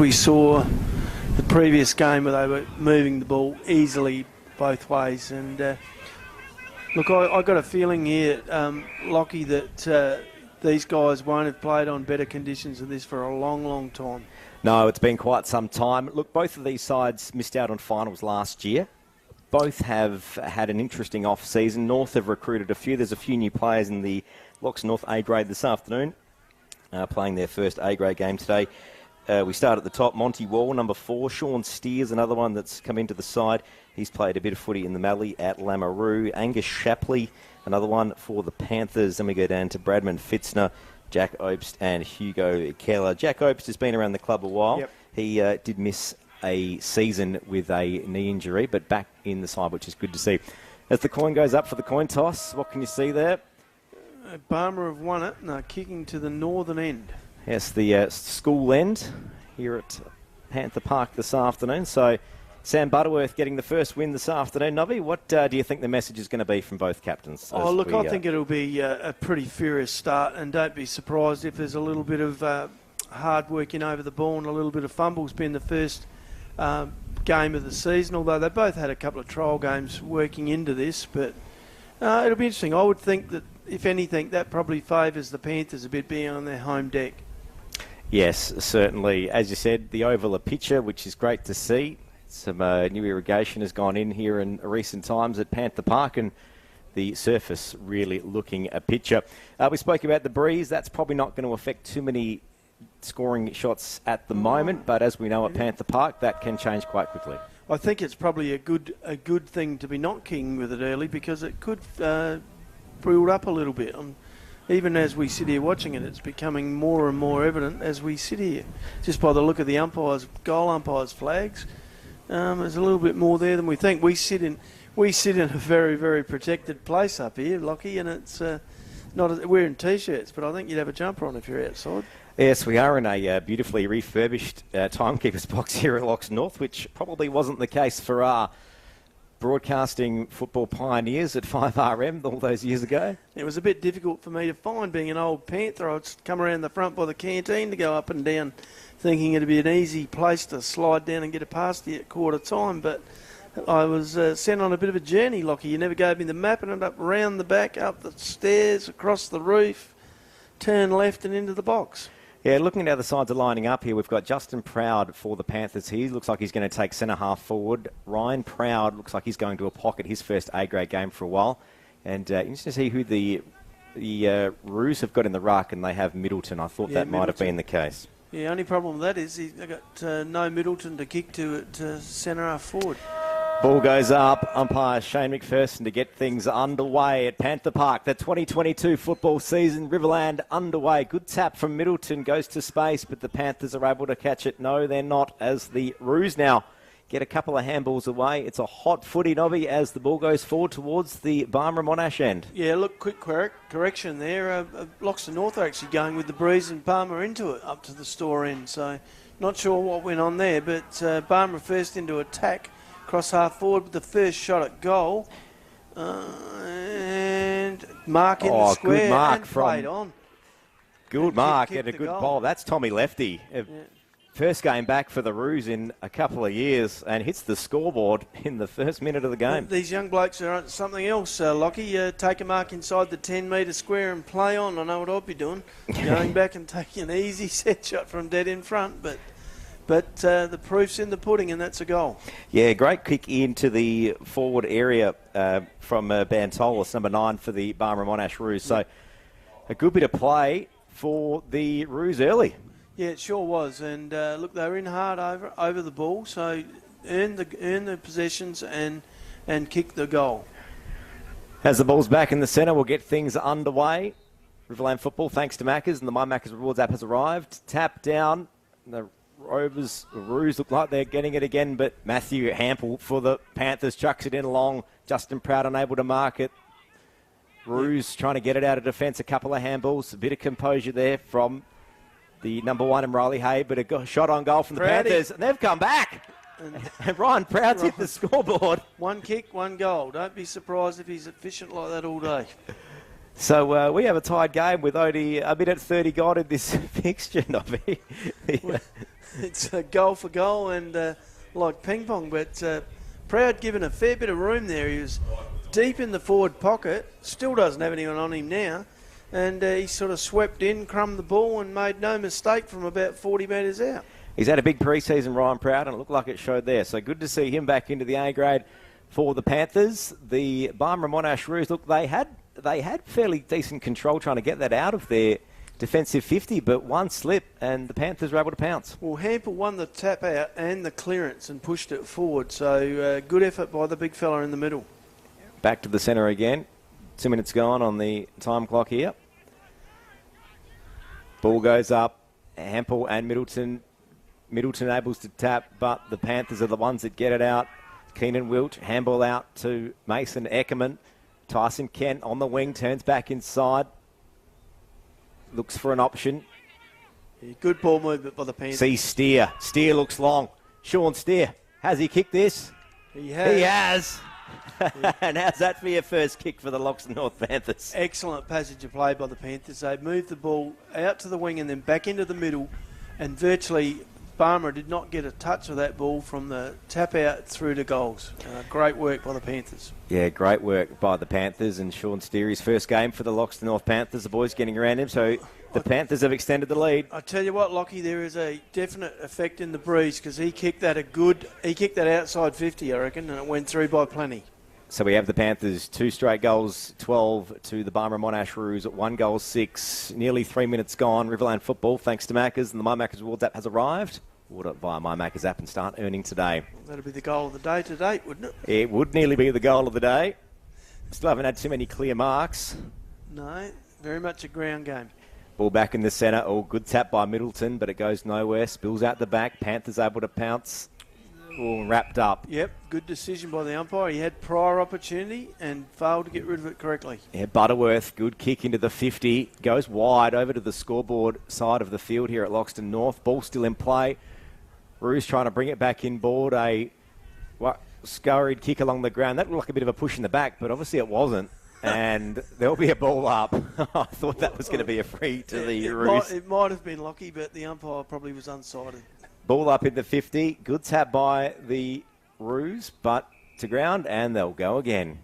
we saw the previous game where they were moving the ball easily both ways. And look, I got a feeling here, Lockie, that these guys won't have played on better conditions than this for a long, long time. No, it's been quite some time. Look, both of these sides missed out on finals last year. Both have had an interesting off-season. North have recruited a few. There's a few new players in the Loxton North A-grade this afternoon, playing their first A-grade game today. We start at the top. Monty Wall, number 4. Sean Steers, another one that's come into the side. He's played a bit of footy in the Mallee at Lamoureux. Angus Shapley, another one for the Panthers. Then we go down to Bradman Fitzner, Jack Obst and Hugo Keller. Jack Obst has been around the club a while. Yep. He did miss a season with a knee injury, but back in the side, which is good to see. As the coin goes up for the coin toss, what can you see there? Barmera have won it and they're kicking to the northern end. Yes, the school end here at Panther Park this afternoon. So Sam Butterworth getting the first win this afternoon. Nobby, what do you think the message is going to be from both captains? Oh, look, I think it'll be a pretty furious start, and don't be surprised if there's a little bit of hard working over the ball and a little bit of fumbles being the first game of the season, although they both had a couple of trial games working into this. But it'll be interesting. I would think that, if anything, that probably favours the Panthers a bit being on their home deck. Yes, certainly. As you said, the oval a picture, which is great to see. Some new irrigation has gone in here in recent times at Panther Park, and the surface really looking a picture. We spoke about the breeze. That's probably not going to affect too many scoring shots at the moment, but as we know at Panther Park, that can change quite quickly. I think it's probably a good thing to be not kicking with it early, because it could build up a little bit. Even as we sit here watching it, it's becoming more and more evident as we sit here. Just by the look of the goal umpires' flags, there's a little bit more there than we think. We sit in a very, very protected place up here, Lockie, and it's we're in t-shirts, but I think you'd have a jumper on if you're outside. Yes, we are in a beautifully refurbished timekeeper's box here at Loxton North, which probably wasn't the case for our broadcasting football pioneers at 5RM all those years ago. It was a bit difficult for me to find, being an old Panther. I'd come around the front by the canteen to go up and down, thinking it'd be an easy place to slide down and get a past you at quarter time, but I was sent on a bit of a journey, Lockie. You never gave me the map, and ended up round the back, up the stairs, across the roof, turn left and into the box. Yeah, looking at how the sides are lining up here, we've got Justin Proud for the Panthers. He looks like he's going to take centre-half forward. Ryan Proud looks like he's going to a pocket, his first A-grade game for a while. And interesting to see who the Roos have got in the ruck, and they have Middleton. I thought that might have been the case. Yeah, only problem with that is they've got no Middleton to kick to centre-half forward. Ball goes up. Umpire Shane McPherson to get things underway at Panther Park. The 2022 football season, Riverland underway. Good tap from Middleton, goes to space, but the Panthers are able to catch it. No, they're not, as the Roos now get a couple of handballs away. It's a hot footy, Nobby, as the ball goes forward towards the Barmera Monash end. Yeah, look, quick correction there. Loxton North are actually going with the breeze and Barmera into it up to the store end. So not sure what went on there, but Barmera first into attack. Cross half forward with the first shot at goal. And mark in the square. Good mark and played on. Good mark and a good ball. That's Tommy Lefty. Yeah. First game back for the Roos in a couple of years, and hits the scoreboard in the first minute of the game. These young blokes are something else, Lockie. Take a mark inside the 10-metre square and play on. I know what I'd be doing. Going back and taking an easy set shot from dead in front, but the proof's in the pudding, and that's a goal. Yeah, great kick into the forward area from Bantolis, number 9 for the Barmera Monash Roos. So a good bit of play for the Roos early. Yeah, it sure was. And look, they were in hard over the ball, so earn the possessions and kick the goal. As the ball's back in the centre, we'll get things underway. Riverland football, thanks to Maccas, and the My Maccas Rewards app has arrived. Tap down. The Roos look like they're getting it again, but Matthew Hample for the Panthers chucks it in along. Justin Proud unable to mark it. Roos trying to get it out of defence. A couple of handballs. A bit of composure there from the number 1 in Riley Hay, but a shot on goal from the Panthers. And they've come back. And Ryan Proud's hit the scoreboard. 1 kick, 1 goal. Don't be surprised if he's efficient like that all day. So we have a tied game with only a minute 30 gone in this fixture, Nobby. It's a goal for goal and like ping pong, but Proud given a fair bit of room there. He was deep in the forward pocket, still doesn't have anyone on him now, and he sort of swept in, crumbed the ball and made no mistake from about 40 metres out. He's had a big pre-season, Ryan Proud, and it looked like it showed there. So good to see him back into the A grade for the Panthers. The Barmera Monash Roos, look, they had fairly decent control trying to get that out of their defensive 50, but one slip and the Panthers were able to pounce. Well, Hampel won the tap out and the clearance and pushed it forward, so good effort by the big fella in the middle. Back to the centre again. 2 minutes gone on the time clock here. Ball goes up. Hampel and Middleton. Middleton able to tap, but the Panthers are the ones that get it out. Keenan Wilch, handball out to Mason Eckerman. Tyson Kent on the wing, turns back inside. Looks for an option. Yeah, good ball movement by the Panthers. See Steer. Steer looks long. Sean Steer. Has he kicked this? He has. He has. Yeah. And how's that for your first kick for the Loxton North Panthers? Excellent passage of play by the Panthers. They moved the ball out to the wing and then back into the middle, and virtually Barmera did not get a touch of that ball from the tap out through to goals. Great work by the Panthers. Yeah, great work by the Panthers, and Sean Steery's first game for the Loxton North Panthers. The boys getting around him, so the Panthers have extended the lead. I tell you what, Lockie, there is a definite effect in the breeze because he kicked that outside 50, I reckon, and it went through by plenty. So we have the Panthers 2 straight goals, 12 to the Barmera Monash Roos at 1 goal 6. Nearly 3 minutes gone. Riverland football, thanks to Maccas, and the My Maccas Rewards app has arrived. Order it via My Maccas app and start earning today. That'll be the goal of the day to date, wouldn't it? It would nearly be the goal of the day. Still haven't had too many clear marks. No, very much a ground game. Ball back in the centre. Oh, good tap by Middleton, but it goes nowhere. Spills out the back. Panthers able to pounce. All wrapped up. Yep, good decision by the umpire. He had prior opportunity and failed to get rid of it correctly. Yeah, Butterworth, good kick into the 50. Goes wide over to the scoreboard side of the field here at Loxton North. Ball still in play. Roos trying to bring it back inboard. A scurried kick along the ground. That looked like a bit of a push in the back, but obviously it wasn't. And there'll be a ball up. I thought that was going to be a free to the Roos. It might have been lucky, but the umpire probably was unsighted. Ball up in the 50. Good tap by the Roos, but to ground, and they'll go again.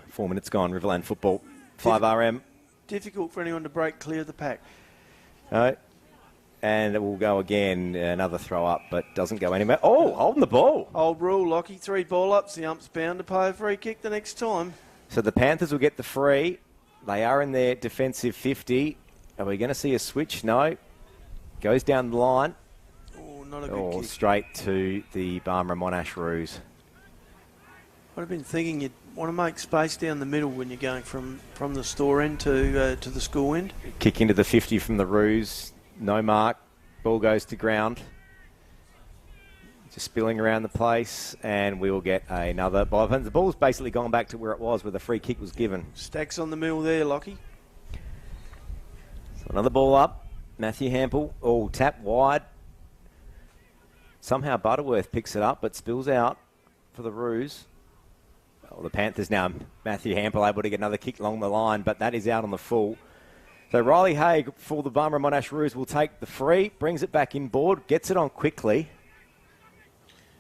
4 minutes gone, Riverland football. 5RM. Difficult for anyone to break clear of the pack. And it will go again. Another throw up, but doesn't go anywhere. Oh, holding the ball. Old rule, Lockie. 3 ball ups. The ump's bound to pay a free kick the next time. So the Panthers will get the free. They are in their defensive 50. Are we going to see a switch? No. Goes down the line. Not a good kick. Straight to the Barmera Monash Roos. I'd have been thinking you'd want to make space down the middle when you're going from the store end to the school end. Kick into the 50 from the Roos. No mark. Ball goes to ground. Just spilling around the place, and we will get another ball. The ball's basically gone back to where it was, where the free kick was given. Stacks on the mill there, Lockie. So another ball up. Matthew Hampel. Oh, tap wide. Somehow Butterworth picks it up, but spills out for the Roos. Well, the Panthers now, Matthew Hampel able to get another kick along the line, but that is out on the full. So Riley Haig for the Barmera Monash Roos will take the free, brings it back inboard, gets it on quickly,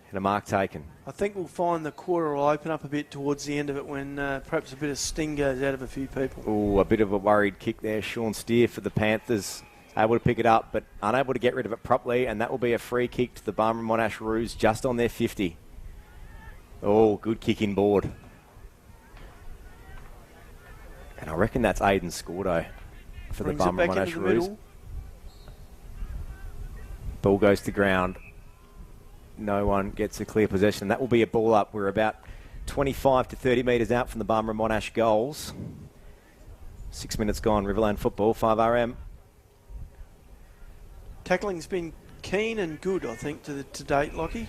and a mark taken. I think we'll find the quarter will open up a bit towards the end of it when perhaps a bit of sting goes out of a few people. Oh, a bit of a worried kick there. Sean Steer for the Panthers. Able to pick it up, but unable to get rid of it properly, and that will be a free kick to the Barmera Monash Roos just on their 50. Oh, good kick inboard. And I reckon that's Aiden Scordo for the Barmera Monash Roos. Ball goes to ground. No one gets a clear possession. That will be a ball up. We're about 25 to 30 metres out from the Barmera Monash goals. 6 minutes gone. Riverland football, 5RM. Tackling's been keen and good, I think, to date, Lockie.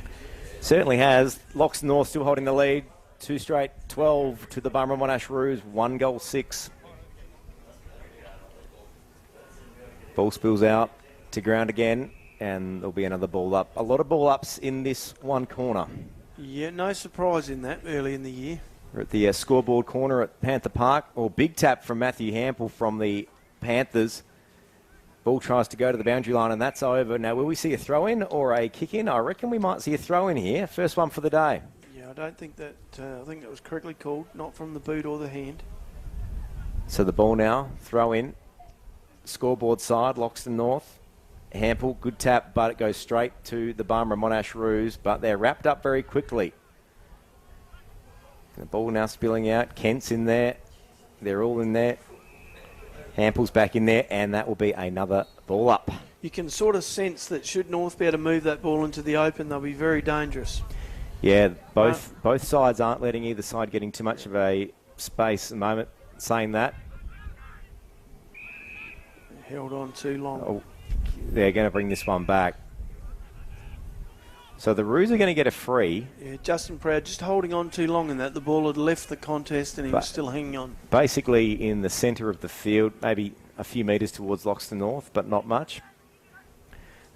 Certainly has. Loxton North still holding the lead. 2 straight, 12 to the Barmera Monash Roos, 1 goal 6. Ball spills out to ground again, and there'll be another ball up. A lot of ball ups in this one corner. Yeah, no surprise in that early in the year. We're at the scoreboard corner at Panther Park. Big tap from Matthew Hampel from the Panthers. Ball tries to go to the boundary line, and that's over. Now, will we see a throw-in or a kick-in? I reckon we might see a throw-in here. First one for the day. Yeah, I don't think that... I think that was correctly called, not from the boot or the hand. So the ball now, throw-in. Scoreboard side, Loxton North. Hample, good tap, but it goes straight to the Barmera Monash Roos, but they're wrapped up very quickly. The ball now spilling out. Kent's in there. They're all in there. Hample's back in there, and that will be another ball up. You can sort of sense that should North be able to move that ball into the open, they'll be very dangerous. Yeah, both sides aren't letting either side getting too much of a space at the moment. Saying that. Held on too long. Oh, they're going to bring this one back. So the Roos are going to get a free. Yeah, Justin Proud just holding on too long in that. The ball had left the contest and he was still hanging on. Basically in the centre of the field, maybe a few metres towards Loxton North, but not much.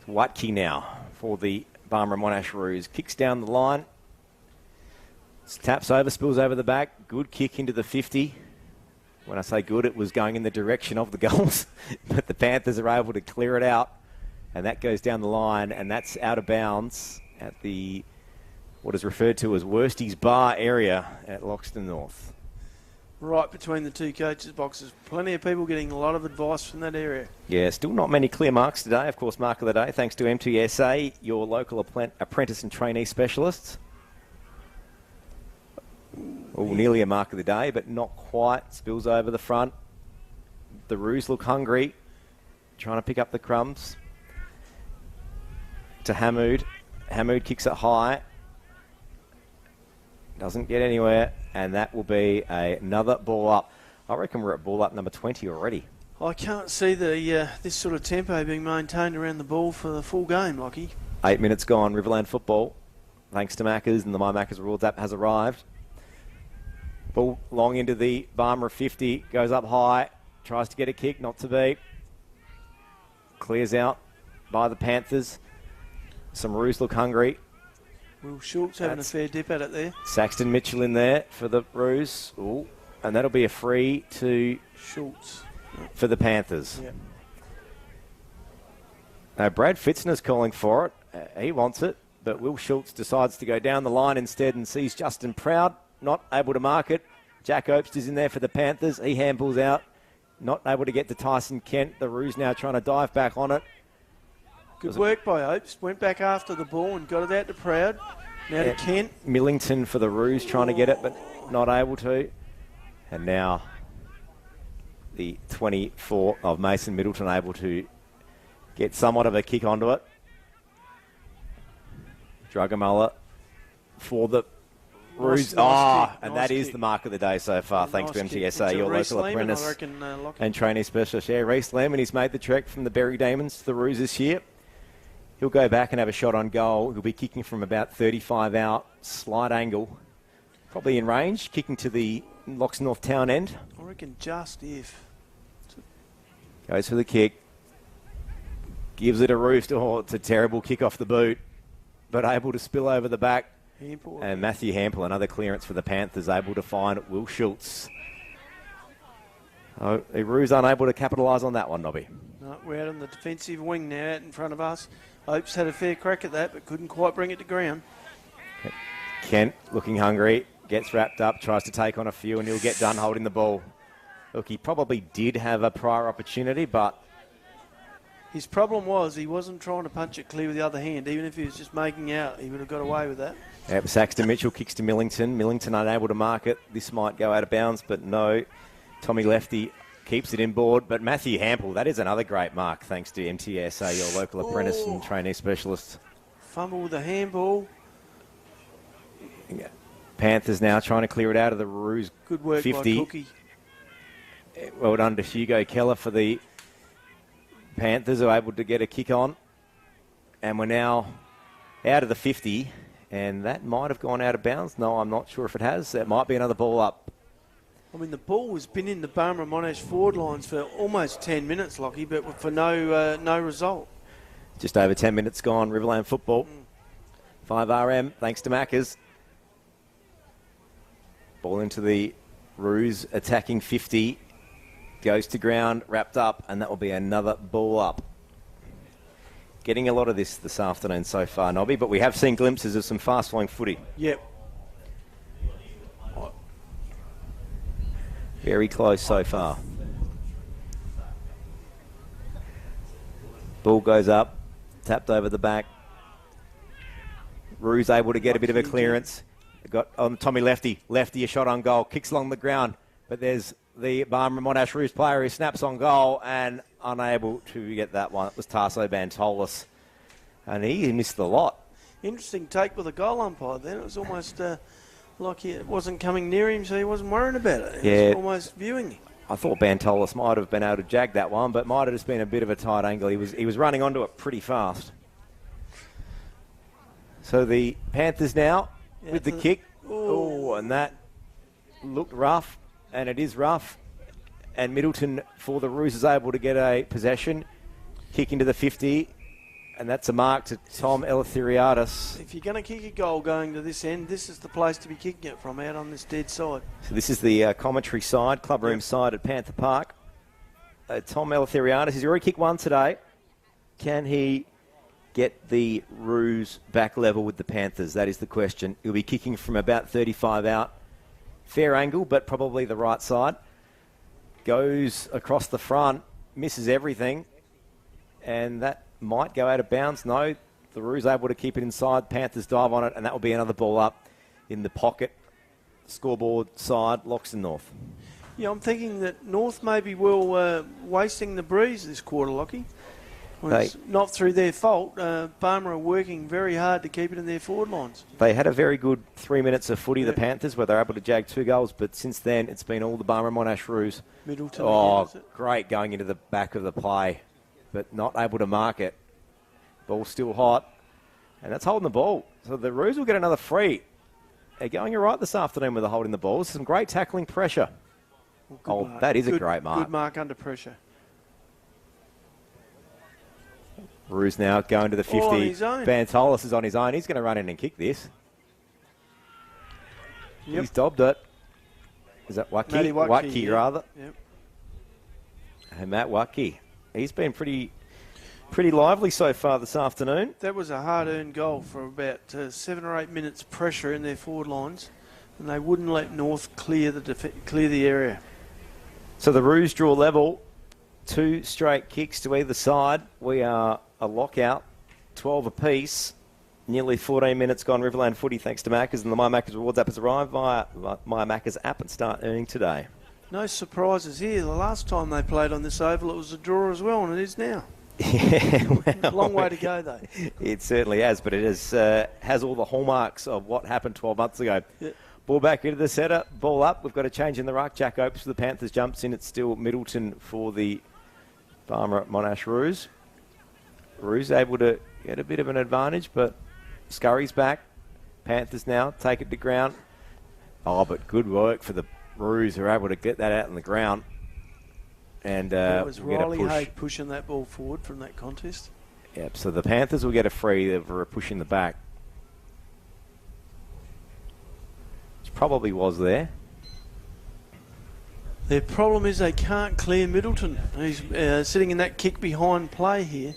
Watke now for the Barmera Monash Roos. Kicks down the line. Taps over, spills over the back. Good kick into the 50. When I say good, it was going in the direction of the goals. But the Panthers are able to clear it out. And that goes down the line, and that's out of bounds at the what is referred to as Worstie's Bar area at Loxton North. Right between the two coaches' boxes. Plenty of people getting a lot of advice from that area. Yeah, still not many clear marks today. Of course, mark of the day, thanks to MTSA, your local apprentice and trainee specialists. Oh, nearly a mark of the day, but not quite. Spills over the front. The Roos look hungry, trying to pick up the crumbs. To Hamoud. Hamoud kicks it high. Doesn't get anywhere, and that will be another ball up. I reckon we're at ball up number 20 already. I can't see the this sort of tempo being maintained around the ball for the full game, Lockie. 8 minutes gone, Riverland football. Thanks to Maccas, and the My Maccas Rules app has arrived. Ball long into the Barmera 50, goes up high, tries to get a kick, not to be. Clears out by the Panthers. Some Roos look hungry. Will Schultz having a fair dip at it there. Saxton Mitchell in there for the Roos. Ooh, and that'll be a free to Schultz for the Panthers. Yep. Now, Brad Fitzner's calling for it. He wants it, but Will Schultz decides to go down the line instead and sees Justin Proud not able to mark it. Jack Opst is in there for the Panthers. He handballs out. Not able to get to Tyson Kent. The Roos now trying to dive back on it. Good work by Opes. Went back after the ball and got it out to Proud. Now to Kent. Millington for the Roos trying to get it, but not able to. And now the 24 of Mason Middleton able to get somewhat of a kick onto it. Drugamulla for the Roos. And that is the mark of the day so far, thanks to MTSA, your local apprentice and trainee specialist. Yeah, Reece Lehman, he's made the trek from the Berry Demons to the Roos this year. He'll go back and have a shot on goal. He'll be kicking from about 35 out, slight angle, probably in range, kicking to the Loxton North town end. I reckon just if. Goes for the kick. Gives it a roost. Oh, it's a terrible kick off the boot, but able to spill over the back. Hample. And Matthew Hample, another clearance for the Panthers, able to find Will Schultz. Oh, the Roos unable to capitalise on that one, Nobby. No, we're out on the defensive wing now out in front of us. Opes had a fair crack at that, but couldn't quite bring it to ground. Kent looking hungry, gets wrapped up, tries to take on a few, and he'll get done holding the ball. Look, he probably did have a prior opportunity, but his problem was he wasn't trying to punch it clear with the other hand. Even if he was just making out, he would have got away with that. Yep, Saxton Mitchell kicks to Millington. Millington unable to mark it. This might go out of bounds, but no. Tommy Lefty keeps it inboard. But Matthew Hample, that is another great mark, thanks to MTSA, your local apprentice and trainee specialist. Fumble with the handball. Panthers now trying to clear it out of the Roos. Good work 50. by Cookie. Well done to Hugo Keller for the Panthers, who are able to get a kick on. And we're now out of the 50. And that might have gone out of bounds. No, I'm not sure if it has. That might be another ball up. I mean, the ball has been in the Barmera Monash forward lines for almost 10 minutes, Lockie, but for no result. Just over 10 minutes gone, Riverland football. 5RM, thanks to Maccas. Ball into the Roos attacking 50. Goes to ground, wrapped up, and that will be another ball up. Getting a lot of this afternoon so far, Nobby, but we have seen glimpses of some fast-flowing footy. Yep. Very close so far. Ball goes up, tapped over the back. Rue's able to get a bit of a clearance. Got on Tommy Lefty. Lefty a shot on goal. Kicks along the ground. But there's the Barmera Monash Roos player who snaps on goal and unable to get that one. It was Tarso Bantolis. And he missed the lot. Interesting take with a goal umpire then. It was almost like he wasn't coming near him, so he wasn't worrying about it. He was almost viewing him. I thought Bantolis might have been able to jag that one, but might have just been a bit of a tight angle. He was running onto it pretty fast. So the Panthers now with the kick. Oh, and that looked rough, and it is rough. And Middleton for the Roos is able to get a possession, kick into the 50, and that's a mark to Tom Eleftheriadis. If you're going to kick a goal going to this end, this is the place to be kicking it from, out on this dead side. So this is the commentary side, clubroom side at Panther Park. Tom Eleftheriadis, he's already kicked one today. Can he get the Roos back level with the Panthers? That is the question. He'll be kicking from about 35 out. Fair angle, but probably the right side. Goes across the front, misses everything, and that might go out of bounds. No, the Roos able to keep it inside. Panthers dive on it, and that will be another ball up in the pocket. Scoreboard side, Loxton North. Yeah, I'm thinking that North may be wasting the breeze this quarter, Lockie. Well, it's not through their fault. Barmera are working very hard to keep it in their forward lines. They had a very good 3 minutes of footy, the Panthers, where they're able to jag 2 goals, but since then it's been all the Barmera Monash Roos. Middleton again, great going into the back of the play, but not able to mark it. Ball still hot, and that's holding the ball. So the Roos will get another free. They're going all right this afternoon with the holding the ball. Some great tackling pressure. Well, mark. That is a great mark. Good mark under pressure. Roos now going to the 50. On his own. Bantolis is on his own. He's going to run in and kick this. Yep. He's dobbed it. Is that Wacky? Wacky, rather. Yep. And Matt Wacky. He's been pretty lively so far this afternoon. That was a hard-earned goal for about 7 or 8 minutes pressure in their forward lines, and they wouldn't let North clear the area. So the Roos draw level. 2 straight kicks to either side. We are a lockout, 12 apiece. Nearly 14 minutes gone. Riverland footy, thanks to Maccas, and the My Maccas Rewards app has arrived via My Maccas app and start earning today. No surprises here. The last time they played on this oval, it was a draw as well, and it is now. Yeah, well, long way to go, though. It certainly has, but it has all the hallmarks of what happened 12 months ago. Yep. Ball back into the setter, ball up. We've got a change in the ruck. Jack Opes for the Panthers jumps in. It's still Middleton for the Barmera Monash Roos. Roos able to get a bit of an advantage, but Scurry's back. Panthers now take it to ground. Oh, but good work for the Roos who are able to get that out on the ground. And it was we'll Riley get a push. Hay pushing that ball forward from that contest. Yep, so the Panthers will get a free for a push in the back. Which probably was there. Their problem is they can't clear Middleton. He's sitting in that kick behind play here.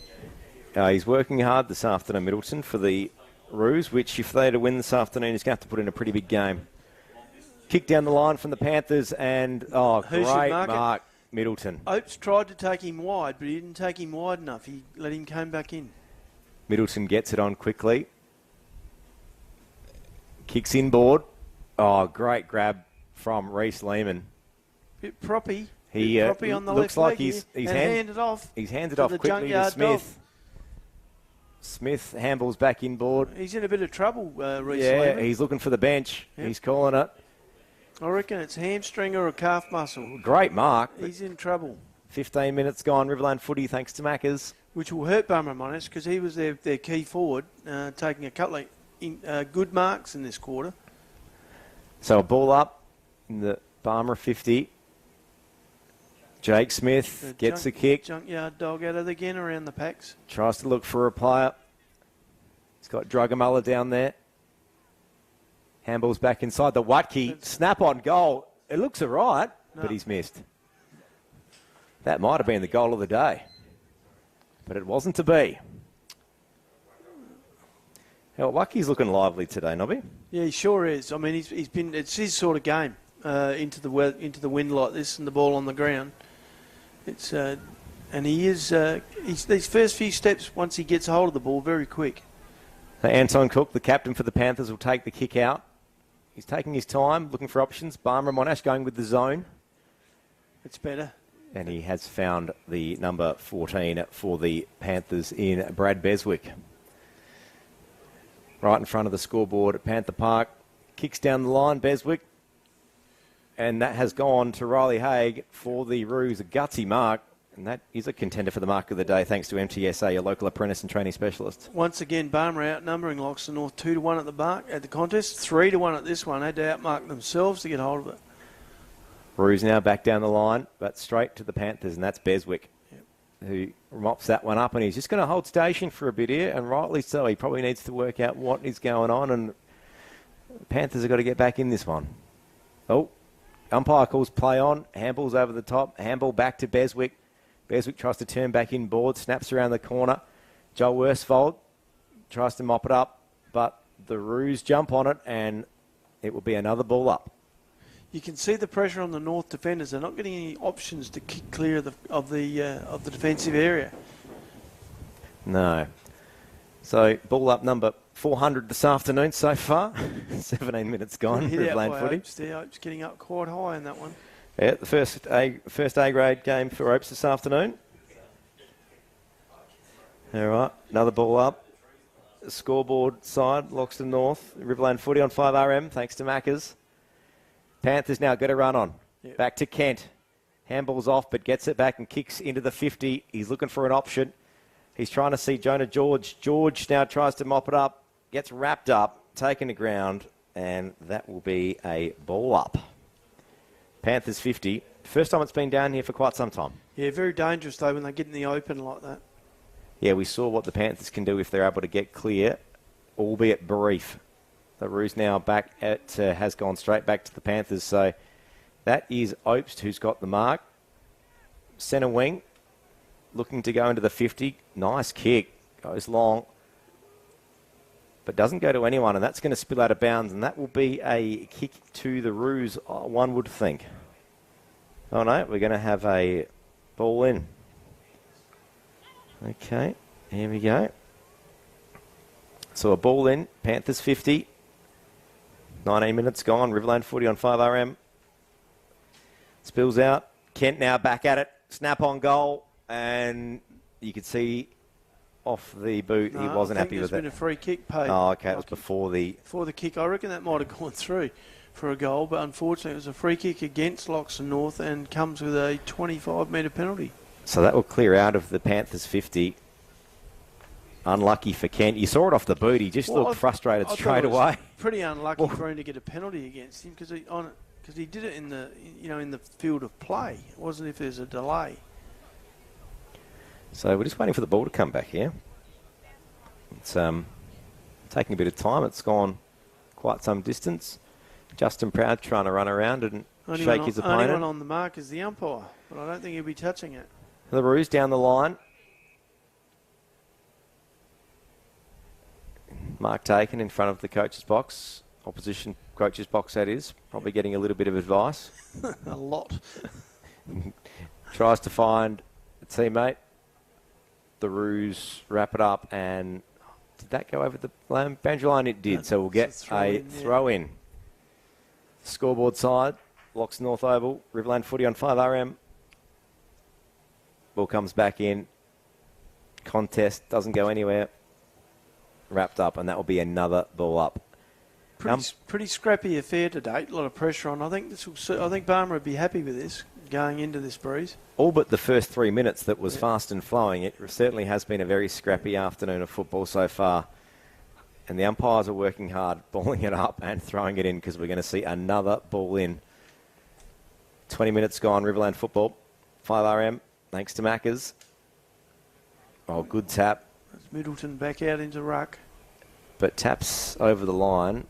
He's working hard this afternoon, Middleton, for the Roos, which if they're to win this afternoon, he's going to have to put in a pretty big game. Kick down the line from the Panthers, and great mark, Middleton. Opes tried to take him wide, but he didn't take him wide enough. He let him come back in. Middleton gets it on quickly. Kicks inboard. Oh, great grab from Reece Lehman. Bit proppy. He proppy on the looks left like leg he's handed off. He's handed off quickly to Smith. Dog. Smith handballs back inboard. He's in a bit of trouble, Reece Yeah, Lehman. he's looking for the bench. Yep. He's calling it. I reckon it's hamstring or a calf muscle. Great mark. He's in trouble. 15 minutes gone. Riverland footy thanks to Maccas. Which will hurt Barmera Monash because he was their key forward, taking a couple of good marks in this quarter. So a ball up in the Barmera 50. Jake Smith gets a kick. Junkyard dog out of the again around the packs. Tries to look for a player. He's got Drugamella down there. Handball's back inside the Watke. Snap on goal. It looks all right, but he's missed. That might have been the goal of the day, but it wasn't to be. Hell, Lucky's looking lively today, Nobby. Yeah, he sure is. I mean, he's been. It's his sort of game. Into the wind like this and the ball on the ground. It's and he is. He's these first few steps once he gets hold of the ball very quick. So Anton Cook, the captain for the Panthers, will take the kick out. He's taking his time, looking for options. Barmera Monash going with the zone. It's better. And he has found the number 14 for the Panthers in Brad Beswick. Right in front of the scoreboard at Panther Park. Kicks down the line, Beswick. And that has gone to Riley Haig for the Roos, a gutsy mark. And that is a contender for the mark of the day, thanks to MTSA, your local apprentice and training specialist. Once again, Barmera outnumbering Loxton North 2-1 at the contest, 3-1 at this one. Had to outmark themselves to get hold of it. Roos now back down the line, but straight to the Panthers, and that's Beswick, who mops that one up. And he's just going to hold station for a bit here, and rightly so. He probably needs to work out what is going on, and the Panthers have got to get back in this one. Oh, umpire calls play on. Handball's over the top. Handball back to Beswick. Beswick tries to turn back in board, snaps around the corner. Joel Worsfold tries to mop it up, but the Roos jump on it, and it will be another ball up. You can see the pressure on the North defenders. They're not getting any options to kick clear of the defensive area. No. So ball up number 400 this afternoon so far. 17 minutes gone. Riverland footy. Opes there. Opes getting up quite high in that one. Yeah, the first A grade game for Opes this afternoon. All right, another ball up. Scoreboard side, Loxton North, Riverland footy on 5RM, thanks to Maccas. Panthers now got a run on. Yep. Back to Kent. Handball's off, but gets it back and kicks into the 50. He's looking for an option. He's trying to see Jonah George. George now tries to mop it up, gets wrapped up, taken to ground, and that will be a ball up. Panthers 50. First time it's been down here for quite some time. Yeah, very dangerous, though, when they get in the open like that. Yeah, we saw what the Panthers can do if they're able to get clear, albeit brief. The Roos now back at has gone straight back to the Panthers. So that is Opes who's got the mark. Centre wing, looking to go into the 50. Nice kick. Goes long, but doesn't go to anyone, and that's going to spill out of bounds, and that will be a kick to the Roos, one would think. Oh, no, we're going to have a ball in. Okay, here we go. So a ball in, Panthers 50. 19 minutes gone, Riverland footy on 5RM. Spills out. Kent now back at it. Snap on goal, and you could see off the boot he wasn't happy with it. There's been a free kick paid. Oh, okay, it was before the kick. I reckon that might have gone through for a goal, but unfortunately it was a free kick against Loxton North and comes with a 25-metre penalty. So that will clear out of the Panthers 50. Unlucky for Kent. You saw it off the boot. He just looked frustrated straight away. Pretty unlucky for him to get a penalty against him because he did it in the field of play. It wasn't if there's a delay. So we're just waiting for the ball to come back here. It's taking a bit of time. It's gone quite some distance. Justin Proud trying to run around and shake his opponent. Only one on the mark is the umpire, but I don't think he'll be touching it. The Roos down the line. Mark taken in front of the coach's box. Opposition coach's box, that is. Probably getting a little bit of advice. A lot. Tries to find a teammate. The Roos wrap it up, and did that go over the boundary line? It did, so we'll get a throw in. Scoreboard side, Loxton North Oval, Riverland footy on 5RM. Ball comes back in. Contest doesn't go anywhere. Wrapped up, and that will be another ball up. Pretty scrappy affair to date. A lot of pressure on. I think Barmera would be happy with this going into this breeze. All but the first 3 minutes that was fast and flowing. It certainly has been a very scrappy afternoon of football so far. And the umpires are working hard, balling it up and throwing it in because we're going to see another ball in. 20 minutes gone, Riverland football. 5RM, thanks to Maccas. Oh, good tap. That's Middleton back out into ruck. But taps over the line.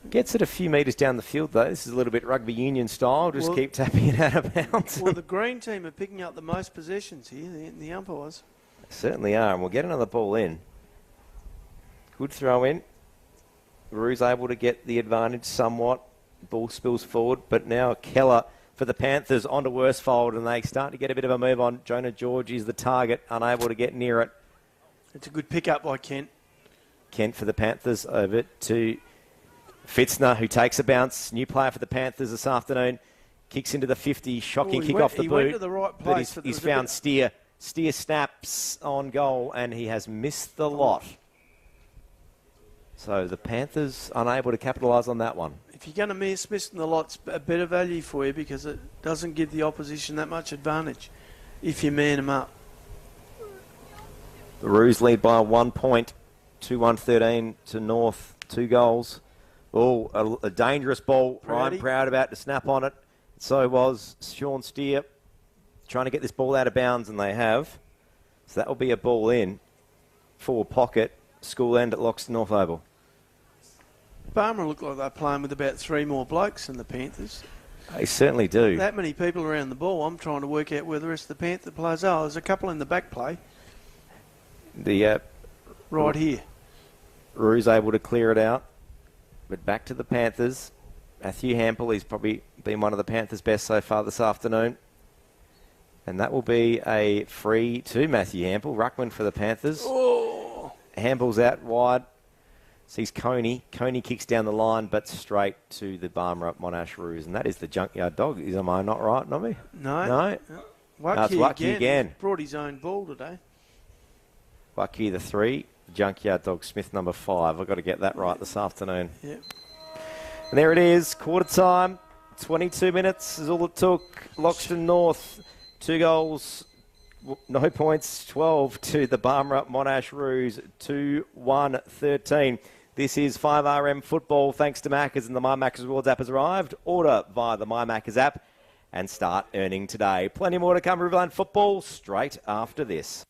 Gets it a few metres down the field, though. This is a little bit rugby union style. Just keep tapping it out of bounds. Well, the green team are picking up the most possessions here, the umpires. Certainly are, and we'll get another ball in. Good throw in. Rue's able to get the advantage somewhat. Ball spills forward, but now Keller for the Panthers onto Worsfold, and they start to get a bit of a move on. Jonah George is the target, unable to get near it. It's a good pick-up by Kent. Kent for the Panthers over to Fitzner, who takes a bounce. New player for the Panthers this afternoon. Kicks into the 50, shocking kick off the boot. He went to the right place. But he's found Steer. Steer snaps on goal, and he has missed the lot. So the Panthers unable to capitalise on that one. If you're going to miss missing the lot's a better value for you because it doesn't give the opposition that much advantage if you man them up. The Roos lead by 1 point. 2-1-13 to North. 2 goals. Oh, a dangerous ball. Ryan Proud about to snap on it. So was Sean Steer trying to get this ball out of bounds, and they have. So that will be a ball in. Forward pocket. School end at Loxton North Oval. Barmera look like they're playing with about 3 more blokes than the Panthers. They certainly do. That many people around the ball. I'm trying to work out where the rest of the Panther players are. There's a couple in the back play. Right here. Rue's able to clear it out. But back to the Panthers. Matthew Hampel, he's probably been one of the Panthers' best so far this afternoon. And that will be a free to Matthew Hampel. Ruckman for the Panthers. Oh. Hampel's out wide. Sees Coney. Coney kicks down the line, but straight to the Barmera Monash Roos. And that is the junkyard dog. Am I not right, Nobby? No. It's Wacky again. He's brought his own ball today. Wacky the 3. Junkyard dog Smith number 5. I've got to get that right this afternoon. Yep. And there it is. Quarter time. 22 minutes is all it took. Loxton North. 2 goals. No points. 12 to the Barmera Monash Roos. 2-1-13. This is 5RM football. Thanks to Maccas, and the My Maccas Rewards app has arrived. Order via the My Maccas app and start earning today. Plenty more to come. Riverland football straight after this.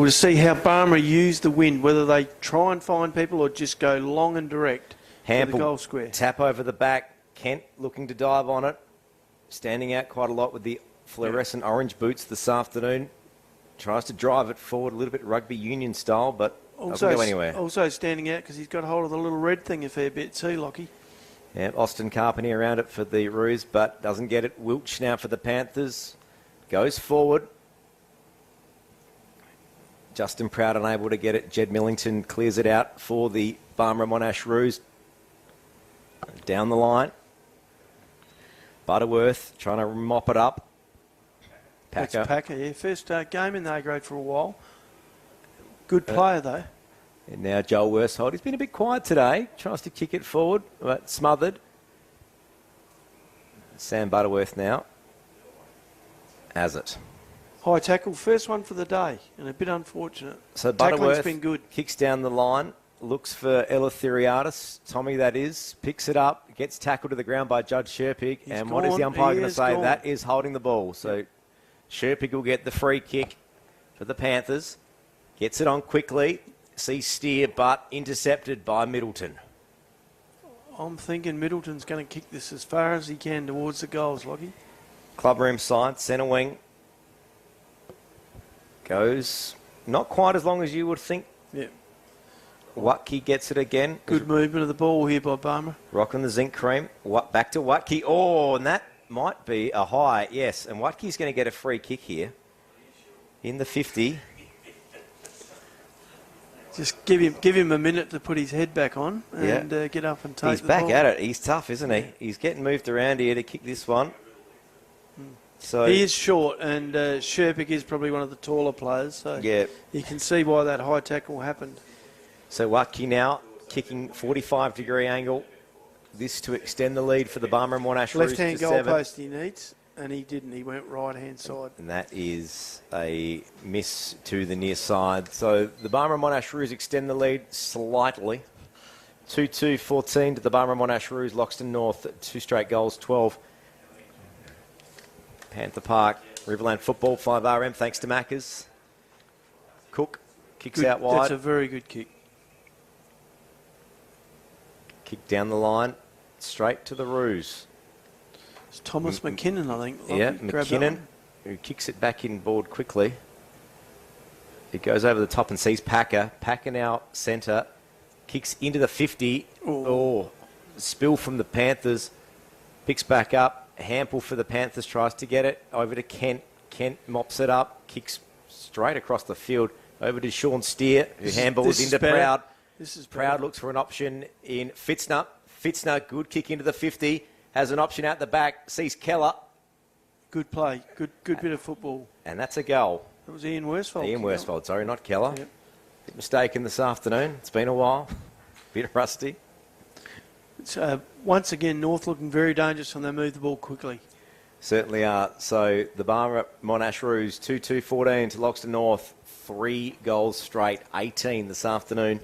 to see how Barmera use the wind, whether they try and find people or just go long and direct to the goal square. Tap over the back. Kent looking to dive on it. Standing out quite a lot with the fluorescent orange boots this afternoon. Tries to drive it forward a little bit rugby union style, but doesn't go anywhere. Also standing out because he's got hold of the little red thing a fair bit too, Lockie. Yeah, Austin Carpenter around it for the Roos, but doesn't get it. Wiltsch now for the Panthers. Goes forward. Justin Proud unable to get it. Jed Millington clears it out for the Barmera Monash Roos. Down the line. Butterworth trying to mop it up. Packer. That's Packer, yeah. First game in the A grade for a while. Good player, though. And now Joel Worshold. He's been a bit quiet today. Tries to kick it forward, but smothered. Sam Butterworth now has it. High tackle, first one for the day, and a bit unfortunate. So Tackling's Butterworth been good. Kicks down the line, looks for Eleutheriadis. Tommy, that is, picks it up, gets tackled to the ground by Judge Sherpig. And what is the umpire going to say? Gone. That is holding the ball. So Sherpig will get the free kick for the Panthers. Gets it on quickly. Sees steer, but intercepted by Middleton. I'm thinking Middleton's going to kick this as far as he can towards the goals, Lockie. Clubroom side, centre wing. Goes not quite as long as you would think. Yeah. Watke gets it again. Good movement of the ball here by Barmera. Rocking the zinc cream. Back to Watke. Oh, and that might be a high, yes. And Watke's going to get a free kick here in the 50. Just give him a minute to put his head back on and get up and take He's the back ball. at it. He's tough, isn't he? He's getting moved around here to kick this one. So he is short, and Sherpig is probably one of the taller players, so yeah. you can see why that high tackle happened. So Watke now kicking 45-degree angle. This to extend the lead for the Barmera Monash Roos to 7. Left-hand goal post he needs, and he didn't. He went right-hand side. And that is a miss to the near side. So the Barmera Monash Roos extend the lead slightly. 2-2-14 to the Barmera Monash Roos. Loxton North, 2 straight goals, 12. Panther Park, Riverland football, 5RM, thanks to Maccas. Cook kicks out wide. That's a very good kick. Kick down the line, straight to the Roos. It's Thomas McKinnon, I think. Yeah, McKinnon, who kicks it back in board quickly. It goes over the top and sees Packer. Packer now centre, kicks into the 50. Oh, spill from the Panthers, picks back up. Hampel for the Panthers tries to get it over to Kent. Kent mops it up, kicks straight across the field over to Sean Steer, who handballs into Proud. This is Proud looks for an option in Fitzner. Fitzner, good kick into the 50, has an option out the back, sees Keller. Good play, good bit of football. And that's a goal. That was Ian Worsfold. Ian Worsfold, sorry, not Keller. Yep. Bit mistaken this afternoon. It's been a while. Bit rusty. It's, once again, North looking very dangerous when they move the ball quickly. Certainly are. So the Barmera Monash Roos, 2-2-14 to Loxton North. 3 goals straight, 18 this afternoon.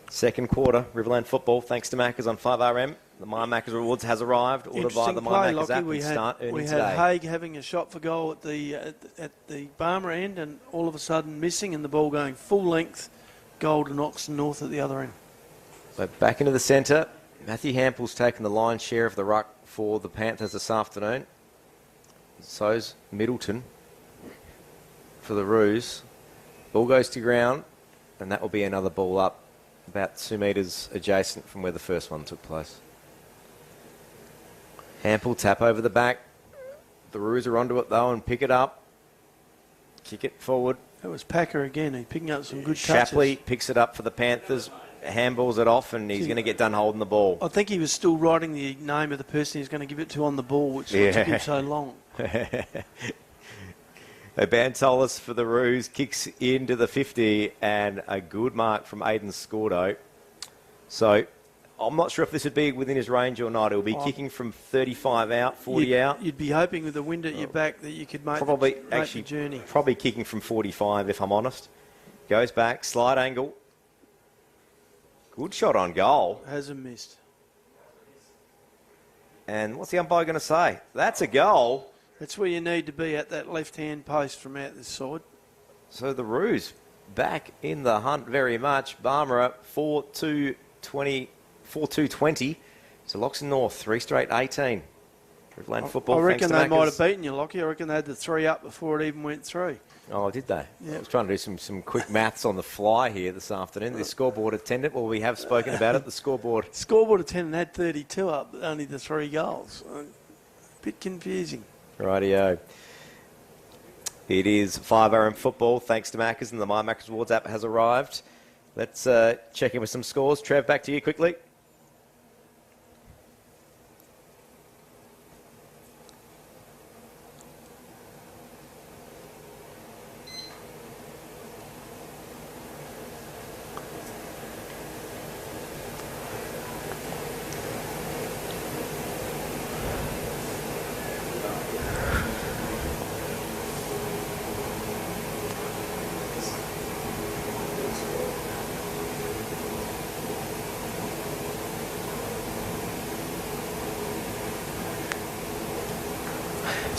Second quarter, Riverland football, thanks to Maccas on 5RM. The My Maccas Rewards has arrived. Order via the My Maccas app and start earning we today. had Haig having a shot for goal at the Barmera end, and all of a sudden missing, and the ball going full length, goal to Loxton North at the other end. So back into the centre. Matthew Hampel's taken the lion's share of the ruck for the Panthers this afternoon. So's Middleton for the Roos. Ball goes to ground, and that will be another ball up about 2 metres adjacent from where the first one took place. Hampel tap over the back. The Roos are onto it though and pick it up. Kick it forward. That was Packer again. He's picking up some good touches. Shapley picks it up for the Panthers. Handballs it off, and he's going to get done holding the ball. I think he was still writing the name of the person he's going to give it to on the ball, which took him so long. Bantolis for the Roos kicks into the 50, and a good mark from Aidan Scordo. So I'm not sure if this would be within his range or not. He'll be kicking from 35 out, 40 out. You'd be hoping with the wind at your back that you could make the journey. Probably kicking from 45, if I'm honest. Goes back, slide angle. Good shot on goal. Hasn't missed. And what's the umpire going to say? That's a goal. That's where you need to be, at that left-hand post from out this side. So the Roos back in the hunt very much. Barmera 4-2-20. So Loxton North 3 straight 18. Riverland football. I reckon they thanks to might Maccas. have beaten you, Lockie. I reckon they had the 3 up before it even went through. Oh, did they? Yeah. I was trying to do some quick maths on the fly here this afternoon. The scoreboard attendant, well, we have spoken about it. The scoreboard. Scoreboard attendant had 32 up, but only the 3 goals. A bit confusing. Rightio. It is 5am football, thanks to Maccas, and the My Maccas Awards app has arrived. Let's check in with some scores. Trev, back to you quickly.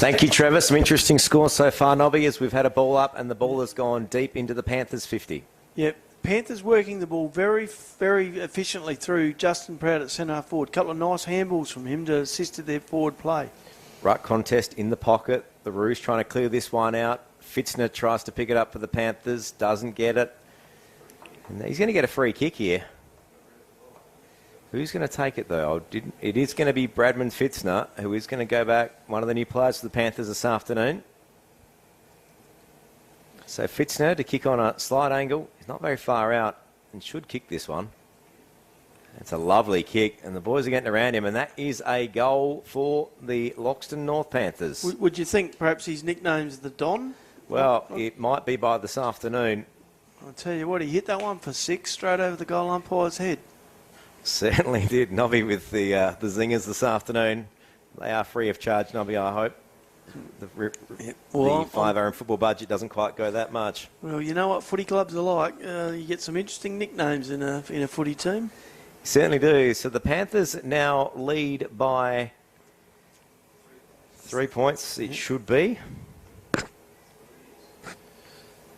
Thank you, Trevor. Some interesting scores so far, Nobby, as we've had a ball up and the ball has gone deep into the Panthers' 50. Yep. Panthers working the ball very, very efficiently through Justin Proud at centre forward. Couple of nice handballs from him to assist at their forward play. Ruck contest in the pocket. The Roos trying to clear this one out. Fitzner tries to pick it up for the Panthers. Doesn't get it. And he's going to get a free kick here. Who's going to take it, though? It is going to be Bradman Fitzner, who is going to go back, one of the new players for the Panthers this afternoon. So Fitzner to kick on a slight angle. He's not very far out and should kick this one. It's a lovely kick, and the boys are getting around him, and that is a goal for the Loxton North Panthers. Would you think perhaps his nickname's the Don? Well, it might be by this afternoon. I'll tell you what, he hit that one for 6 straight over the goal umpire's head. Certainly did. Nobby with the zingers this afternoon. They are free of charge, Nobby, I hope. The 5am football budget doesn't quite go that much. Well, you know what footy clubs are like. You get some interesting nicknames in a footy team. Certainly do. So the Panthers now lead by 3 points, it should be.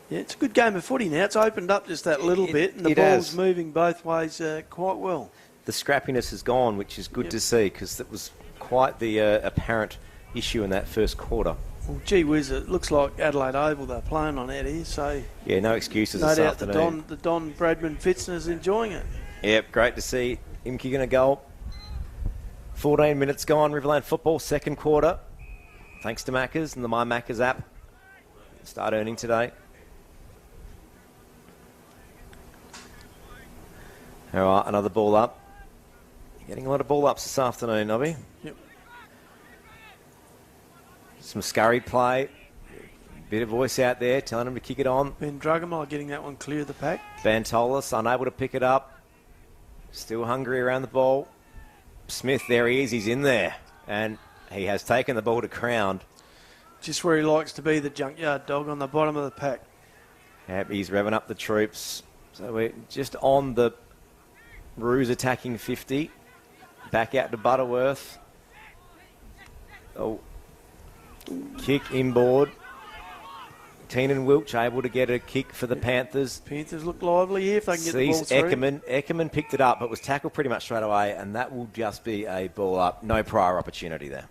Yeah, it's a good game of footy now. It's opened up just that little bit, and the ball's moving both ways quite well. The scrappiness has gone, which is good to see, because that was quite the apparent issue in that first quarter. Well, gee whiz, it looks like Adelaide Oval they're playing on out here, so... Yeah, no excuses no this doubt afternoon. the Don Bradman Fitzner's enjoying it. Yep, great to see him kicking a goal. 14 minutes gone, Riverland football, second quarter. Thanks to Maccas and the My Maccas app. Start earning today. All right, another ball up. Getting a lot of ball ups this afternoon, Nobby. Yep. Some scurry play. Bit of voice out there telling him to kick it on. Ben Drugamore getting that one clear of the pack. Bantolis unable to pick it up. Still hungry around the ball. Smith, there he is. He's in there. And he has taken the ball to ground. Just where he likes to be, the junkyard dog on the bottom of the pack. Yep, he's revving up the troops. So we're just on the Roos attacking 50. Back out to Butterworth. Oh, kick inboard. Teenan Wiltsch able to get a kick for the Panthers. Panthers look lively here if they can get the ball through. Eckerman picked it up, but was tackled pretty much straight away, and that will just be a ball up. No prior opportunity there.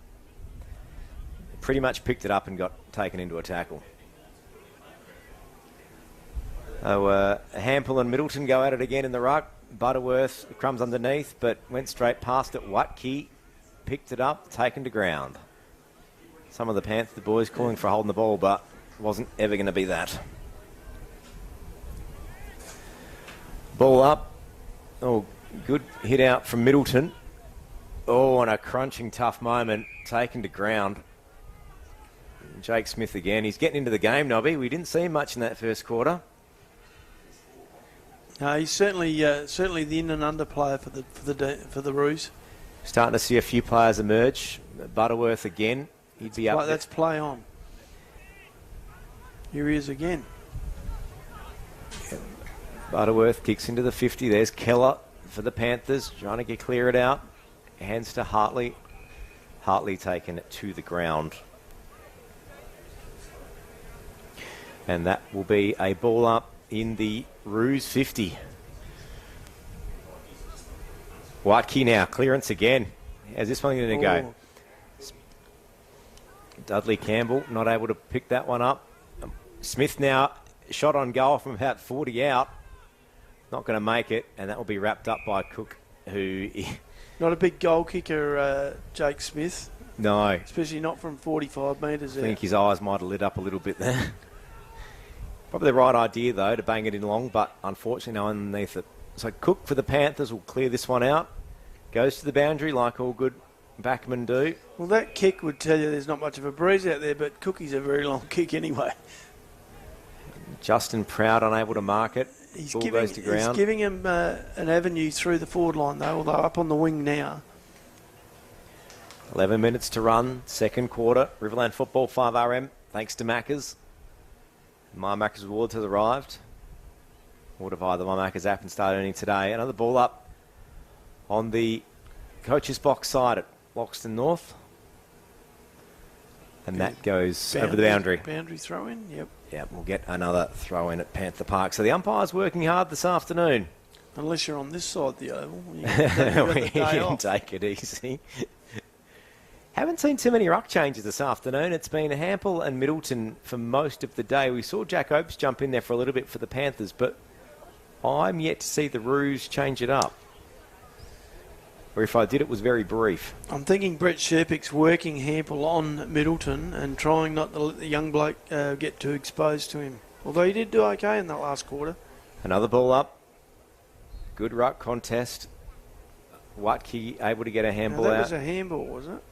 Pretty much picked it up and got taken into a tackle. So Hampel and Middleton go at it again in the ruck. Butterworth crumbs underneath, but went straight past it. Watke picked it up, taken to ground. Some of the boys calling for holding the ball, but wasn't ever going to be that. Ball up. Oh, good hit out from Middleton. Oh, and a crunching tough moment, taken to ground. Jake Smith again. He's getting into the game, Nobby. We didn't see him much in that first quarter. No, he's certainly the in and under player for the Roos. Starting to see a few players emerge. Butterworth again. He'd be up. That's play on. Here he is again. Butterworth kicks into the 50. There's Keller for the Panthers, trying to clear it out. Hands to Hartley. Hartley taken it to the ground. And that will be a ball up in the Ruse 50. Whitekey now, clearance again. How's this one going to go? Dudley Campbell not able to pick that one up. Smith now, shot on goal from about 40 out. Not going to make it, and that will be wrapped up by Cook, who... Not a big goal kicker, Jake Smith. No. Especially not from 45 metres out. I think his eyes might have lit up a little bit there. Probably the right idea, though, to bang it in long, but unfortunately no underneath it. So Cook for the Panthers will clear this one out. Goes to the boundary like all good backmen do. Well, that kick would tell you there's not much of a breeze out there, but Cookie's a very long kick anyway. Justin Proud unable to mark it. Ball goes to ground. He's giving him an avenue through the forward line, though, although up on the wing now. 11 minutes to run, second quarter. Riverland football, 5RM, thanks to Macca's. My Macca's Awards has arrived. Order via the My Macca's app and start earning today. Another ball up on the coach's box side at Loxton North. And that goes over the boundary. Boundary throw in, yep. Yeah, we'll get another throw in at Panther Park. So the umpire's working hard this afternoon. Unless you're on this side of the oval. You can take it easy. Haven't seen too many ruck changes this afternoon. It's been Hample and Middleton for most of the day. We saw Jack Opes jump in there for a little bit for the Panthers, but I'm yet to see the Roos change it up. Or if I did, it was very brief. I'm thinking Brett Sherpick's working Hample on Middleton and trying not to let the young bloke get too exposed to him. Although he did do okay in that last quarter. Another ball up. Good ruck contest. Whitekey able to get a handball out. That was a handball, was it?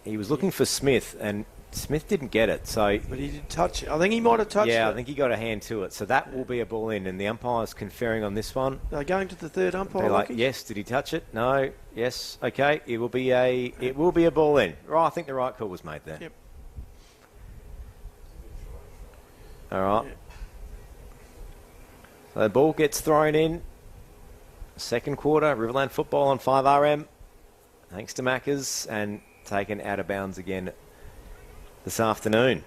He was looking for Smith, and Smith didn't get it. But he did touch it. I think he might have touched it. Yeah, I think he got a hand to it. So that will be a ball in, and the umpire's conferring on this one. They're going to the third umpire. They're like, yes, did he touch it? No. Yes. Okay. It will be a ball in. Right, I think the right call was made there. Yep. All right. Yep. So the ball gets thrown in. Second quarter, Riverland football on 5RM. Thanks to Macca's, and taken out of bounds again this afternoon.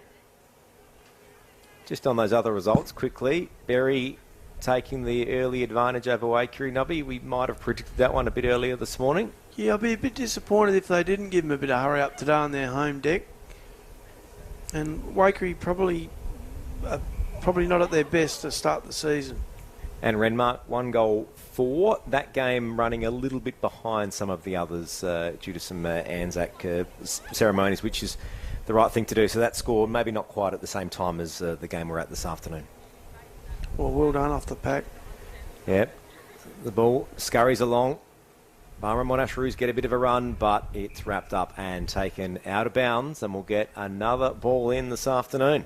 Just on those other results quickly, Berry taking the early advantage over Waikerie. Nubby, we might have predicted that one a bit earlier this morning. Yeah, I'd be a bit disappointed if they didn't give them a bit of hurry up today on their home deck. And Waikerie probably not at their best to start the season. And Renmark, 1-4. That game running a little bit behind some of the others due to some Anzac ceremonies, which is the right thing to do. So that score maybe not quite at the same time as the game we're at this afternoon. Well done off the pack. Yep. The ball scurries along. Barmera Monash Roos get a bit of a run, but it's wrapped up and taken out of bounds, and we'll get another ball in this afternoon.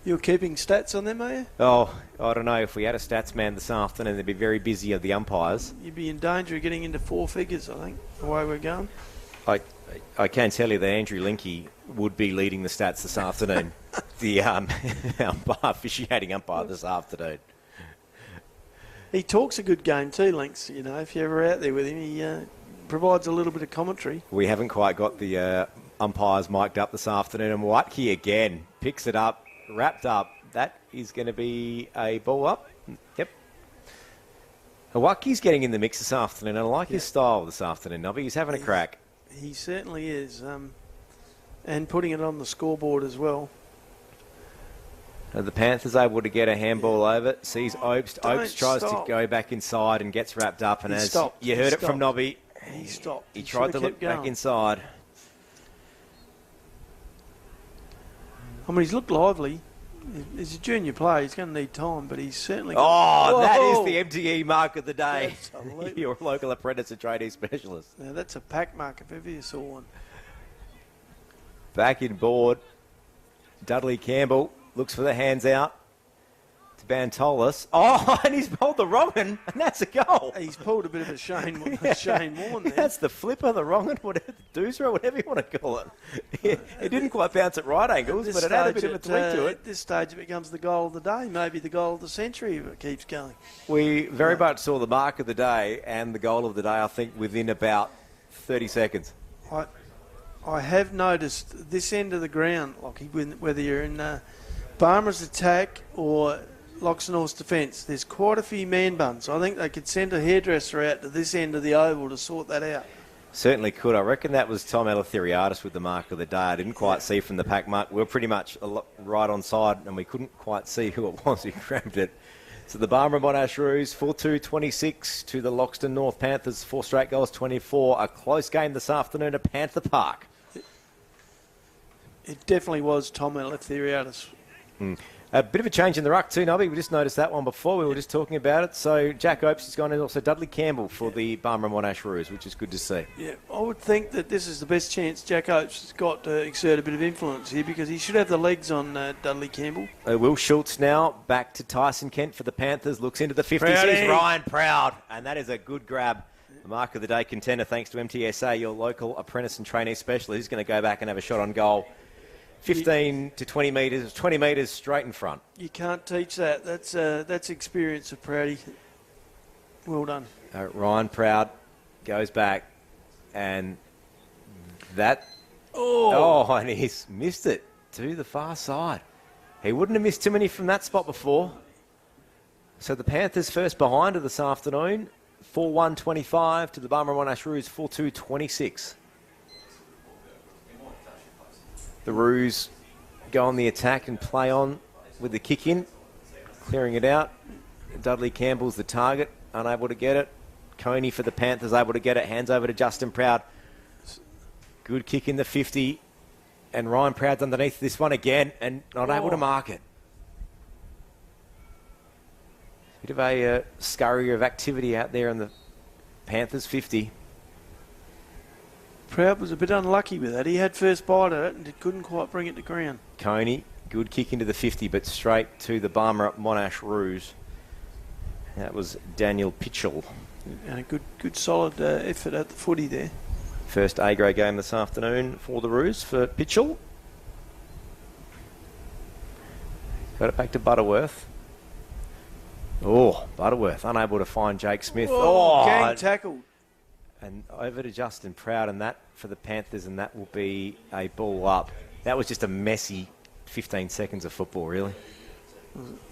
You're keeping stats on them, are you? Oh, I don't know. If we had a stats man this afternoon, they'd be very busy of the umpires. You'd be in danger of getting into four figures, I think, the way we're going. I can tell you that Andrew Linky would be leading the stats this afternoon. The officiating umpire this afternoon. He talks a good game too, Links. You know, if you're ever out there with him, he provides a little bit of commentary. We haven't quite got the umpires mic'd up this afternoon, and Whitekey again picks it up. Wrapped up. That is going to be a ball up. Yep. Whitekey's getting in the mix this afternoon. I like his style this afternoon, Nobby. He's having a crack. He certainly is. And putting it on the scoreboard as well. The Panthers able to get a handball over. Sees Obst. Obst tries to go back inside and gets wrapped up. And as you heard it from Nobby, he stopped. He tried to look back inside. I mean, he's looked lively. He's a junior player. He's going to need time, but he's certainly... That is the MTE mark of the day. Absolutely. Your local apprentice and trainee specialist. Now, that's a pack mark if ever you saw one. Back in board. Dudley Campbell looks for the hands out to Bantolis. Oh, and he's pulled the wrong one, and that's a goal. He's pulled a bit of a Shane Warne there. That's the flipper, the wrong one, whatever, the doozer, whatever you want to call it. It didn't quite bounce at right angles, but it had a bit of a tweak to it. At this stage, it becomes the goal of the day, maybe the goal of the century if it keeps going. We very much saw the mark of the day and the goal of the day, I think, within about 30 seconds. I have noticed this end of the ground, Lockie, whether you're in Barmera's attack or Loxton's defence. There's quite a few man buns. I think they could send a hairdresser out to this end of the oval to sort that out. Certainly could. I reckon that was Tom Eleftheriadis with the mark of the day. I didn't quite see from the pack mark. We were pretty much right on side, and we couldn't quite see who it was who grabbed it. So the Barmera Monash Roos, 4-2-26 to the Loxton North Panthers, 4 straight goals, 24. A close game this afternoon at Panther Park. It definitely was Tom Eleftheriadis. A bit of a change in the ruck too, Nobby. We just noticed that one before. We were just talking about it. So Jack Opes has gone in, also Dudley Campbell for the Barmera Monash Roos, which is good to see. Yeah, I would think that this is the best chance Jack Opes has got to exert a bit of influence here, because he should have the legs on Dudley Campbell. Will Schultz now back to Tyson Kent for the Panthers. Looks into the 50s. Proudy. Here's Ryan Proud. And that is a good grab. The mark of the day contender, thanks to MTSA, your local apprentice and trainee specialist. He's going to go back and have a shot on goal. 15 to 20 metres, 20 metres straight in front. You can't teach that. That's experience of Proudy. Well done. Ryan Proud goes back, and that... and he's missed it to the far side. He wouldn't have missed too many from that spot before. So the Panthers first behind her this afternoon, 4-1-25 to the Barmera Monash Roos, 4-2-26. The Roos go on the attack and play on with the kick in, clearing it out. Dudley Campbell's the target, unable to get it. Coney for the Panthers, able to get it. Hands over to Justin Proud. Good kick in the 50. And Ryan Proud's underneath this one again and not able to mark it. Bit of a scurry of activity out there in the Panthers 50. Proud was a bit unlucky with that. He had first bite at it and couldn't quite bring it to ground. Coney, good kick into the 50, but straight to the Barmera Monash Roos. That was Daniel Pitchell. And a good solid effort at the footy there. First A-grade game this afternoon for the Roos for Pitchell. Got it back to Butterworth. Butterworth unable to find Jake Smith. Gang tackled. And over to Justin Proud, and that for the Panthers, and that will be a ball up. That was just a messy 15 seconds of football, really.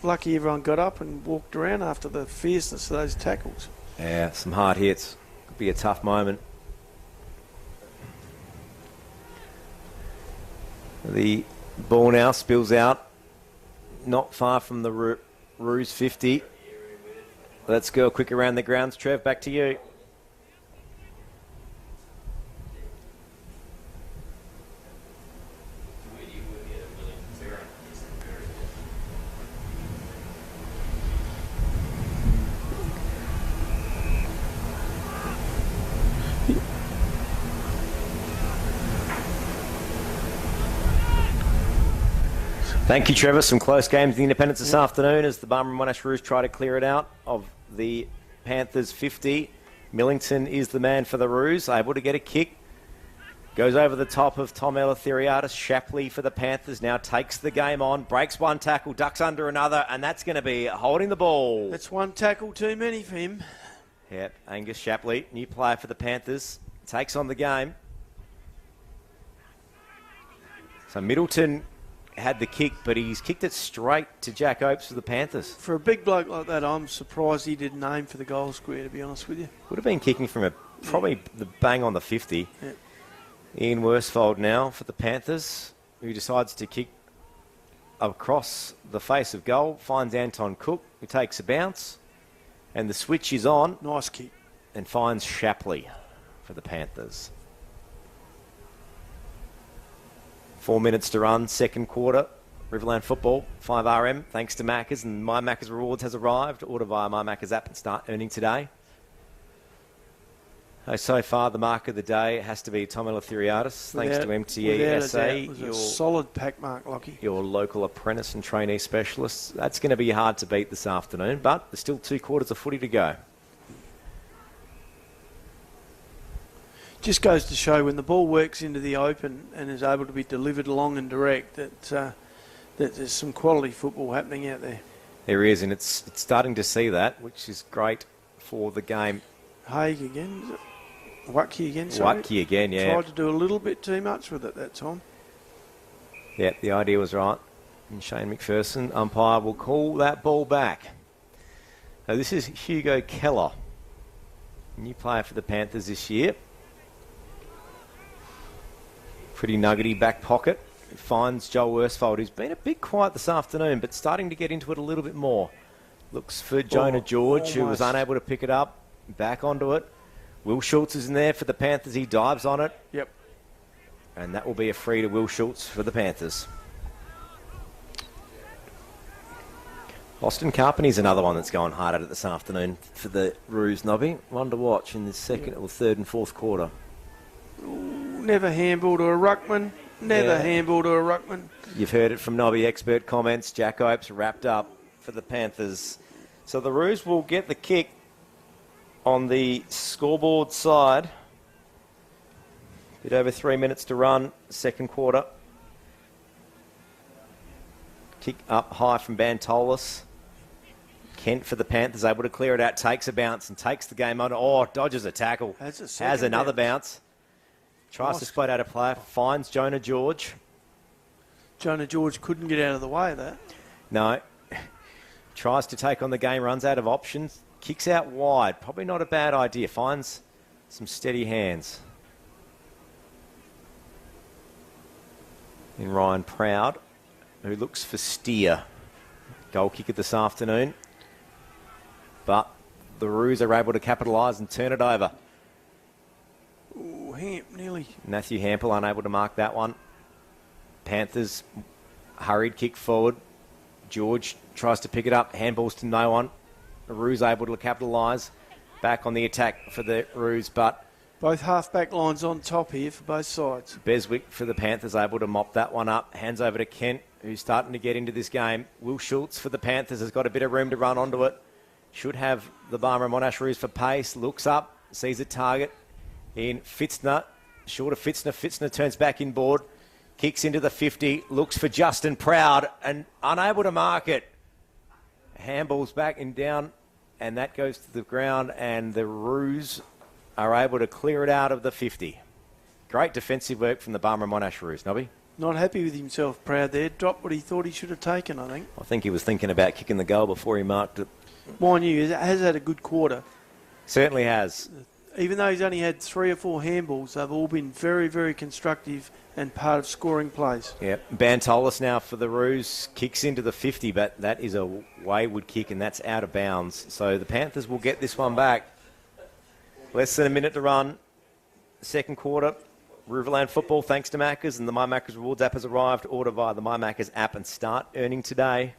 Lucky everyone got up and walked around after the fierceness of those tackles. Yeah, some hard hits. Could be a tough moment. The ball now spills out, not far from the Roos 50. Let's go quick around the grounds. Trev, back to you. Thank you, Trevor. Some close games in the Independence this afternoon as the Barmera Monash Roos try to clear it out of the Panthers 50. Millington is the man for the Roos, able to get a kick. Goes over the top of Tom Eleftheriadis. Shapley for the Panthers now takes the game on, breaks one tackle, ducks under another, and that's going to be holding the ball. That's one tackle too many for him. Yep, Angus Shapley, new player for the Panthers, takes on the game. So Middleton had the kick, but he's kicked it straight to Jack Opes for the Panthers. For a big bloke like that, I'm surprised he didn't aim for the goal square, to be honest with you. Would have been kicking from probably the bang on the 50. Yeah. Ian Worsfold now for the Panthers, who decides to kick across the face of goal, finds Anton Cook, who takes a bounce, and the switch is on. Nice kick. And finds Shapley for the Panthers. 4 minutes to run, second quarter. Riverland football, 5RM, thanks to Macca's, and My Macca's Rewards has arrived. Order via My Macca's app and start earning today. So far, the mark of the day has to be Tom Eleftheriadis, thanks to MTSA. It was a solid pack mark, Lockie. Your local apprentice and trainee specialist. That's going to be hard to beat this afternoon, but there's still 2 quarters of footy to go. Just goes to show when the ball works into the open and is able to be delivered long and direct that there's some quality football happening out there. There is, and it's starting to see that, which is great for the game. Haig again, is it? Watke again, sorry. Watke again, yeah. Tried to do a little bit too much with it that time. Yeah, the idea was right. And Shane McPherson, umpire, will call that ball back. Now this is Hugo Keller, new player for the Panthers this year. Pretty nuggety back pocket. Finds Joel Worsfold, who's been a bit quiet this afternoon, but starting to get into it a little bit more. Looks for Jonah George, who was unable to pick it up. Back onto it. Will Schultz is in there for the Panthers. He dives on it. Yep. And that will be a free to Will Schultz for the Panthers. Austin Carpenter's another one that's going hard at it this afternoon for the Roos, Nobby. One to watch in the second or third and fourth quarter. Ooh, never handball to a ruckman. Never handball to a ruckman. You've heard it from Nobby expert comments. Jack Opes wrapped up for the Panthers. So the Roos will get the kick on the scoreboard side. Bit over 3 minutes to run, second quarter. Kick up high from Bantolis. Kent for the Panthers, able to clear it out, takes a bounce and takes the game on. Oh, dodges a tackle. Has another bounce. Tries to split out a player, finds Jonah George. Jonah George couldn't get out of the way of that. No. Tries to take on the game, runs out of options. Kicks out wide. Probably not a bad idea. Finds some steady hands. In Ryan Proud, who looks for Steer. Goal kicker this afternoon. But the Roos are able to capitalise and turn it over. Ooh, Hamp, nearly. Matthew Hampel unable to mark that one. Panthers hurried kick forward. George tries to pick it up. Handballs to no one. The Roos able to capitalise. Back on the attack for the Roos, but both half-back lines on top here for both sides. Beswick for the Panthers able to mop that one up. Hands over to Kent, who's starting to get into this game. Will Schultz for the Panthers has got a bit of room to run onto it. Should have the Barmera Monash Roos for pace. Looks up, sees a target in Fitzner. Short of Fitzner. Fitzner turns back inboard. Kicks into the 50. Looks for Justin Proud and unable to mark it. Handballs back and down, and that goes to the ground, and the Roos are able to clear it out of the 50. Great defensive work from the Barmera Monash Roos, Nobby. Not happy with himself, Proud there. Dropped what he thought he should have taken, I think. I think he was thinking about kicking the goal before he marked it. Mind you, he has had a good quarter. Certainly has. Even though he's only had 3 or 4 handballs, they've all been very, very constructive and part of scoring plays. Yep. Bantolis now for the Roos. Kicks into the 50, but that is a wayward kick, and that's out of bounds. So the Panthers will get this one back. Less than a minute to run. Second quarter. Riverland football, thanks to Maccas, and the My Maccas Rewards app has arrived. Order via the My Maccas app and start earning today.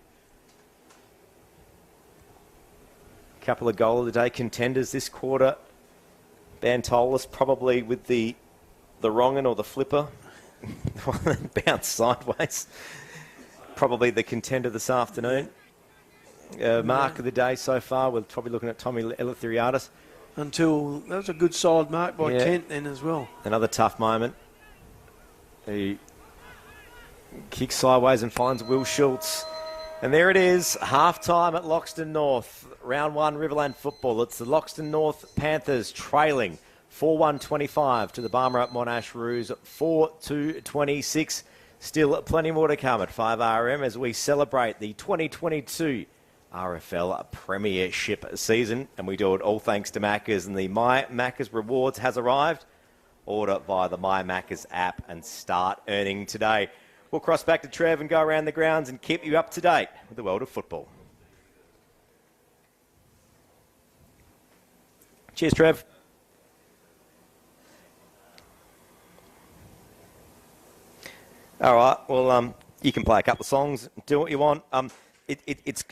Couple of goal of the day contenders this quarter. Bantolis probably with the wrong one or the flipper. Bounce sideways. Probably the contender this afternoon. Mark of the day so far, we're probably looking at Tommy Eleutheriadis. Until that was a good solid mark by Kent then as well. Another tough moment. He kicks sideways and finds Will Schultz. And there it is, half-time at Loxton North. Round 1 Riverland football. It's the Loxton North Panthers trailing 4-1-25 to the Barmera Monash Roos 4-2-26. Still plenty more to come at 5RM as we celebrate the 2022 RFL Premiership season. And we do it all thanks to Maccas, and the My Maccas Rewards has arrived. Order via the My Maccas app and start earning today. We'll cross back to Trev and go around the grounds and keep you up to date with the world of football. Cheers, Trev. All right, well, you can play a couple of songs, do what you want. It's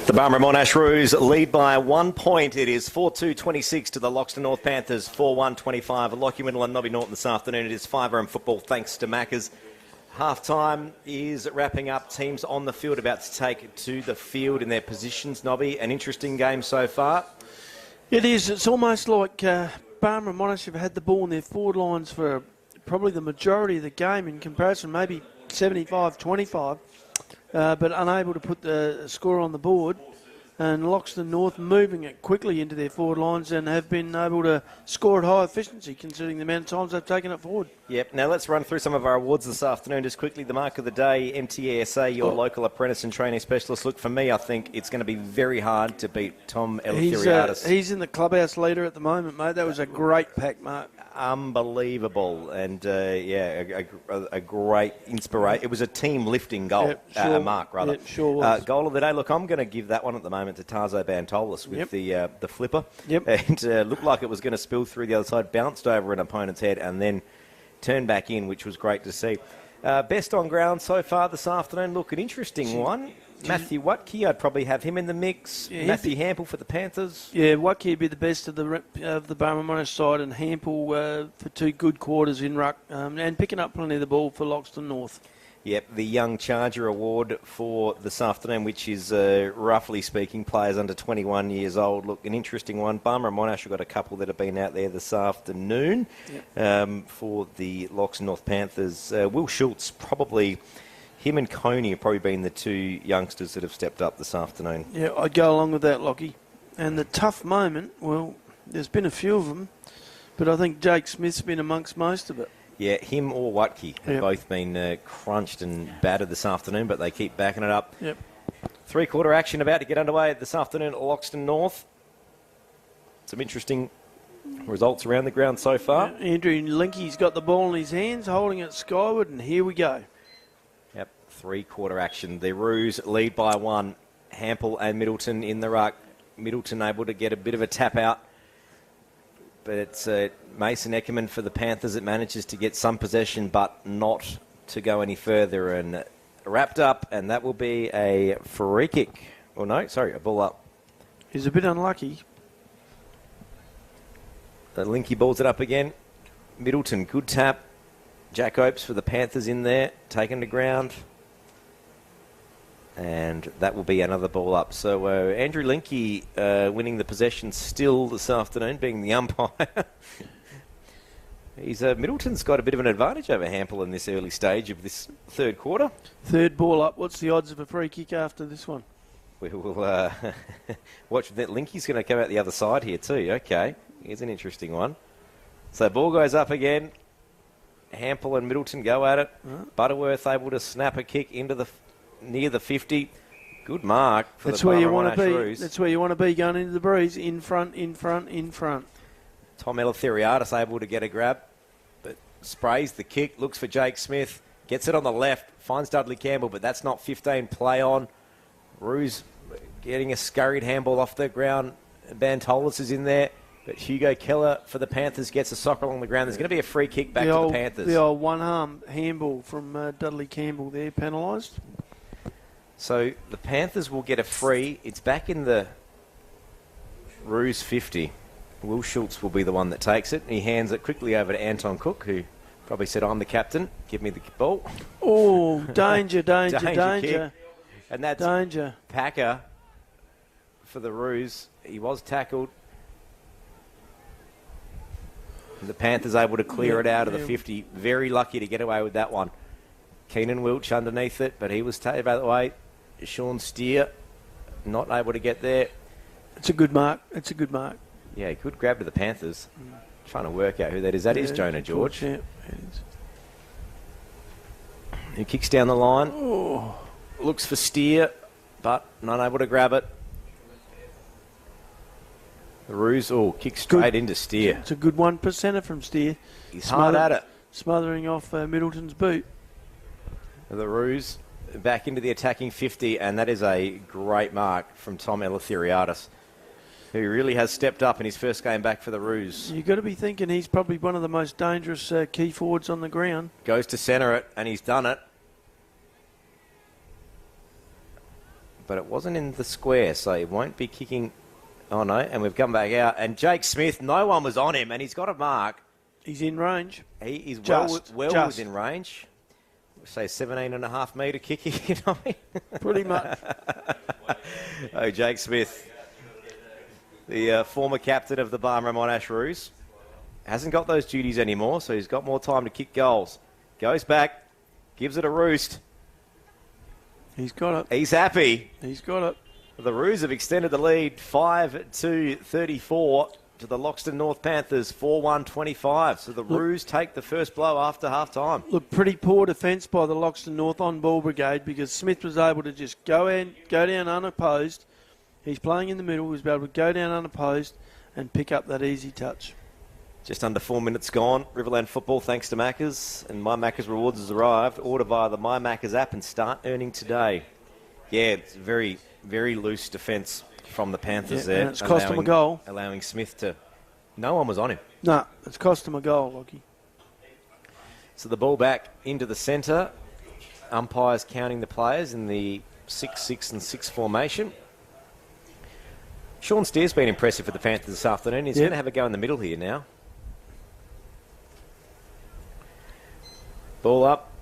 The Barmera Monash Roos lead by 1 point. It is 4-2-26 to the Loxton North Panthers, 4-1-25. Lockie Windle and Nobby Norton this afternoon. It is 5-room football thanks to Macca's. Half-time is wrapping up. Teams on the field about to take to the field in their positions. Nobby, an interesting game so far. It is. It's almost like Barmera Monash have had the ball in their forward lines for probably the majority of the game in comparison, maybe 75-25. But unable to put the score on the board. And Loxton North moving it quickly into their forward lines and have been able to score at high efficiency considering the amount of times they've taken it forward. Yep. Now let's run through some of our awards this afternoon. Just quickly, the mark of the day, MTSA, your local apprentice and training specialist. Look, for me, I think it's going to be very hard to beat Tom Eleftheriadis. He's in the clubhouse leader at the moment, mate. That was a great pack, Mark. Unbelievable. And, a great inspiration. It was a team lifting goal, mark, rather. It sure was. Goal of the day. Look, I'm going to give that one at the moment to Tarzo Bantolis with the flipper. Yep. And looked like it was going to spill through the other side, bounced over an opponent's head and then turned back in, which was great to see. Best on ground so far this afternoon. Look, an interesting one. Matthew Watke, I'd probably have him in the mix. Yeah, Matthew Hampel for the Panthers. Yeah, Watke would be the best of the Barmera Monash side, and Hampel for 2 good quarters in ruck and picking up plenty of the ball for Loxton North. Yep, the Young Charger Award for this afternoon, which is, roughly speaking, players under 21 years old. Look, an interesting one. Barmera Monash have got a couple that have been out there this afternoon for the Loxton North Panthers. Will Schultz, probably, him and Coney have probably been the 2 youngsters that have stepped up this afternoon. Yeah, I'd go along with that, Lockie. And the tough moment, well, there's been a few of them, but I think Jake Smith's been amongst most of it. Yeah, him or Watke have both been crunched and battered this afternoon, but they keep backing it up. Yep. 3-quarter action about to get underway this afternoon at Loxton North. Some interesting results around the ground so far. Yeah, Andrew Linky's got the ball in his hands, holding it skyward, and here we go. Yep, 3-quarter action. The Roos lead by 1. Hampel and Middleton in the ruck. Middleton able to get a bit of a tap out. But it's Mason Eckerman for the Panthers that manages to get some possession, but not to go any further. And wrapped up, and that will be a free kick. Oh, no, sorry, a ball up. He's a bit unlucky. The Linky balls it up again. Middleton, good tap. Jack Opes for the Panthers in there, taken to ground. And that will be another ball up. So Andrew Linky winning the possession still this afternoon, being the umpire. Middleton's got a bit of an advantage over Hampel in this early stage of this 3rd quarter. 3rd ball up. What's the odds of a free kick after this one? We will watch that. Linky's going to come out the other side here too. Okay, here's an interesting one. So ball goes up again. Hampel and Middleton go at it. Butterworth able to snap a kick into near the 50. Good mark for That's the where you want Monash to be. Roos. That's where you want to be going into the breeze. In front, in front, in front. Tom Eleftheriadis able to get a grab, but sprays the kick, looks for Jake Smith, gets it on the left, finds Dudley Campbell, but that's not 15 play on. Roos getting a scurried handball off the ground. Bantolis is in there, but Hugo Keller for the Panthers gets a sock along the ground. There's going to be a free kick back to the Panthers. The old one-arm handball from Dudley Campbell there, penalised. So the Panthers will get a free. It's back in the Roos 50. Will Schultz will be the one that takes it. He hands it quickly over to Anton Cook, who probably said, I'm the captain. Give me the ball. Oh, danger, danger. And that's danger. Packer for the Roos. He was tackled. The Panthers able to clear it out of the 50. Very lucky to get away with that one. Keenan Wilch underneath it, but he was taken out of the way. Sean Steer not able to get there. It's a good mark. It's a good mark. Yeah, good grab to the Panthers. Trying to work out who that is. That is Jonah George. Yeah, it is. Who kicks down the line. Oh. Looks for Steer, but not able to grab it. The Roos, kicks straight into Steer. It's a good 1%er from Steer. He's hard at it. Smothering off Middleton's boot. The Roos back into the attacking 50, and that is a great mark from Tom Eleftheriadis, who really has stepped up in his first game back for the Roos. You've got to be thinking he's probably one of the most dangerous key forwards on the ground. Goes to centre it, and he's done it. but it wasn't in the square, so he won't be kicking. Oh, no, and we've come back out. And Jake Smith, no one was on him, and he's got a mark. He's in range. He is Just. within range. Say 17.5 metre kick, you know. Pretty much. Oh, Jake Smith, the former captain of the Barmera Monash Roos, hasn't got those duties anymore, so he's got more time to kick goals. Goes back, gives it a roost. He's got it. He's happy. He's got it. The Roos have extended the lead 5-34 to the Loxton North Panthers 4-1-25. So the Roos take the first blow after half time. Look, pretty poor defence by the Loxton North on ball brigade because Smith was able to just go down unopposed. He's playing in the middle. He was able to go down unopposed and pick up that easy touch. Just under 4 minutes gone. Riverland football, thanks to Macca's. And My Macca's Rewards has arrived. Order via the My Macca's app and start earning today. Yeah, it's very, very loose defence from the Panthers there. And it's cost him a goal. Allowing Smith to... No one was on him. No, it's cost him a goal, Lockie. So the ball back into the centre. Umpires counting the players in the 6-6 and 6 formation. Sean Steer's been impressive for the Panthers this afternoon. He's going to have a go in the middle here now. Ball up.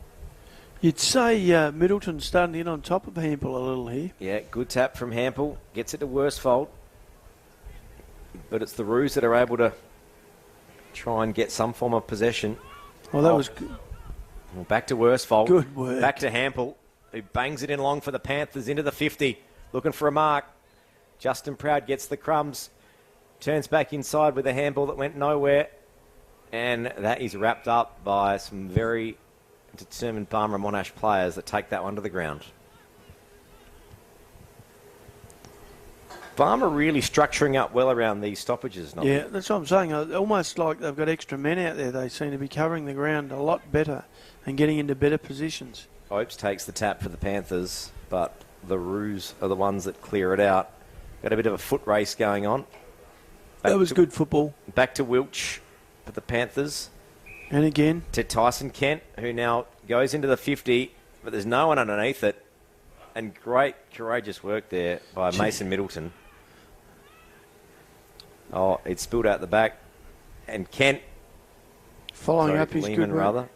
You'd say Middleton's starting to get on top of Hample a little here. Yeah, good tap from Hample. Gets it to Worsfold. But it's the Roos that are able to try and get some form of possession. Well, that was good. Well, back to Worsfold. Good work. Back to Hample, who bangs it in long for the Panthers into the 50. Looking for a mark. Justin Proud gets the crumbs. Turns back inside with a handball that went nowhere. And that is wrapped up by some very determined Barmera Monash players that take that one to the ground. Barmera really structuring up well around these stoppages. Yeah, that's what I'm saying. Almost like they've got extra men out there. They seem to be covering the ground a lot better and getting into better positions. Opes takes the tap for the Panthers, but the Roos are the ones that clear it out. Got a bit of a foot race going on. That was good football. Back to Wiltsch for the Panthers. And again. To Tyson Kent, who now goes into the 50, but there's no one underneath it. And great, courageous work there by Mason Middleton. Oh, it spilled out the back. And Kent... Following up his Lehman, good work. rather.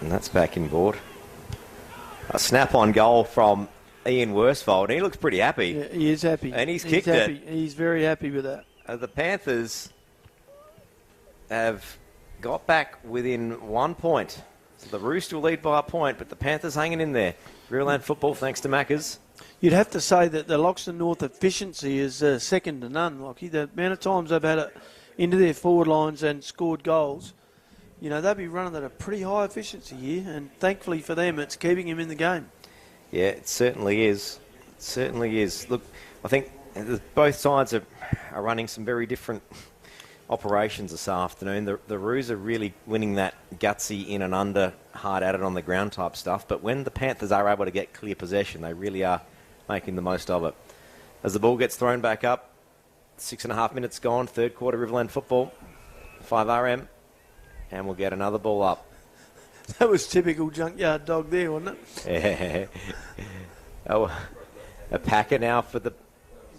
And that's back in board. A snap-on goal from Ian Worsfold. He looks pretty happy. Yeah, he is happy. And he's kicked it. He's very happy with that. The Panthers have got back within 1 point. So the Roos will lead by a point, but the Panthers hanging in there. Riverland football, thanks to Macca's. You'd have to say that the Loxton North efficiency is second to none, Lockie. The amount of times they've had it into their forward lines and scored goals, you know, they'll be running at a pretty high efficiency here, and thankfully for them, it's keeping them in the game. Yeah, it certainly is. It certainly is. Look, I think both sides are running some very different operations this afternoon. The Roos are really winning that gutsy in and under, hard at it on the ground type stuff, but when the Panthers are able to get clear possession, they really are making the most of it. As the ball gets thrown back up, 6.5 minutes gone, third quarter Riverland football, 5RM, and we'll get another ball up. That was typical junkyard dog there, wasn't it? Oh, a packer now for the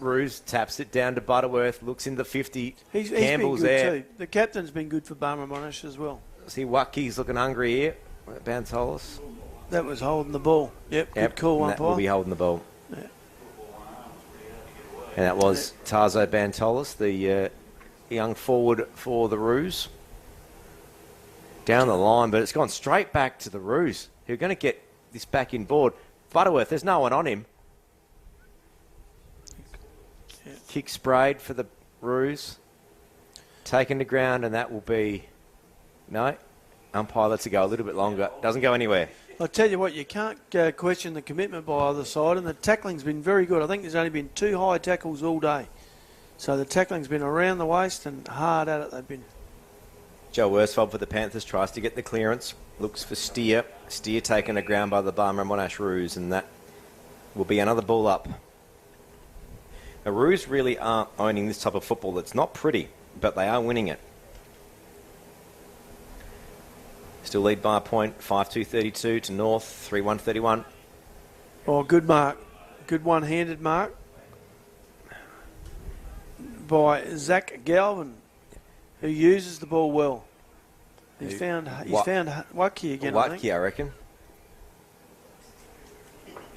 Roos, taps it down to Butterworth, looks in the 50. He's Campbell's been good there. too. The captain's been good for Barmera Monash as well. See Watkey's looking hungry here. Bantolis. That was holding the ball. Yep, good call, That will umpire. be holding the ball. Yeah. And that was Tarzo Bantolis, the young forward for the Roos. Down the line, but it's gone straight back to the Roos, who are going to get this back in board. Butterworth, there's no one on him. Yeah. Kick sprayed for the Roos. Taken to ground, and that will be... No. Umpire lets it go a little bit longer. Doesn't go anywhere. I'll tell you what, you can't question the commitment by either side, and the tackling's been very good. I think there's only been 2 high tackles all day. So the tackling's been around the waist and hard at it they've been. Joe Worsfold for the Panthers tries to get the clearance. Looks for Steer. Steer taken to ground by the Barmera Monash Roos, and that will be another ball up. The Roos really aren't owning this type of football. It's not pretty, but they are winning it. Still lead by a point, 5-2-32 to North, 3-1-31. Oh, good mark. Good one-handed mark by Zach Galvin, who uses the ball well. He's found Watke again, I think. Watke, I reckon.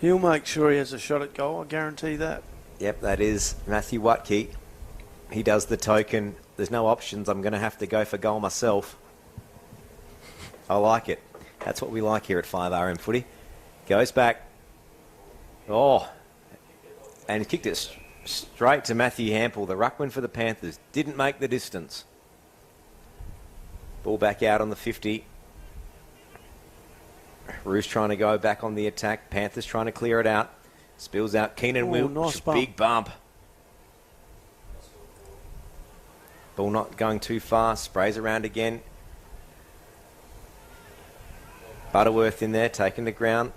He'll make sure he has a shot at goal, I guarantee that. Yep, that is Matthew Watke. He does the token. There's no options. I'm going to have to go for goal myself. I like it. That's what we like here at 5RM Footy. Goes back. Oh, and he kicked it straight to Matthew Hampel, the ruckman for the Panthers. Didn't make the distance. Ball back out on the 50. Roos trying to go back on the attack. Panthers trying to clear it out. Spills out. Keenan Wilkes, nice bump. big bump. Ball not going too far. Sprays around again. Butterworth in there, taking the ground.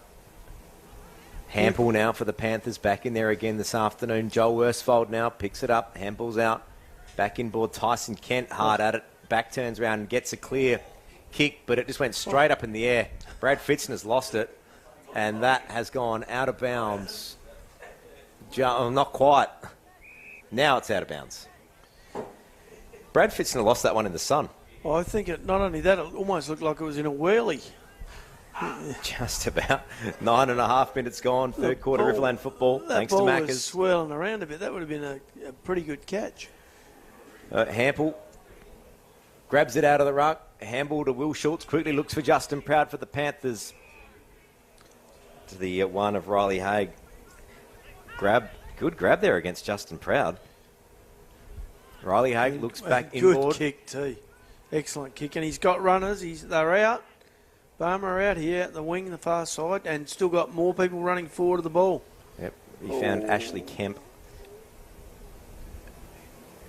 Hampel now for the Panthers, back in there again this afternoon. Joel Worsfold now picks it up. Hampel's out. Back in board. Tyson Kent hard at it. Back turns around and gets a clear kick, but it just went straight up in the air. Brad Fitzner's lost it, and that has gone out of bounds. Not quite. Now it's out of bounds. Brad Fitzner lost that one in the sun. Well, I think not only that, it almost looked like it was in a whirly. Just about. 9.5 minutes gone. Third quarter Riverland football. Thanks to That ball Maccas. was swirling around a bit. That would have been a pretty good catch. Hampel grabs it out of the ruck. Handball to Will Schultz. Quickly looks for Justin Proud for the Panthers. To the one of Riley Haig. Good grab there against Justin Proud. Riley Haig looks back inboard. Good kick too. Excellent kick. And he's got runners. They're out. Barmera out here at the wing, the far side, and still got more people running forward of the ball. Yep. He found Ashley Kemp.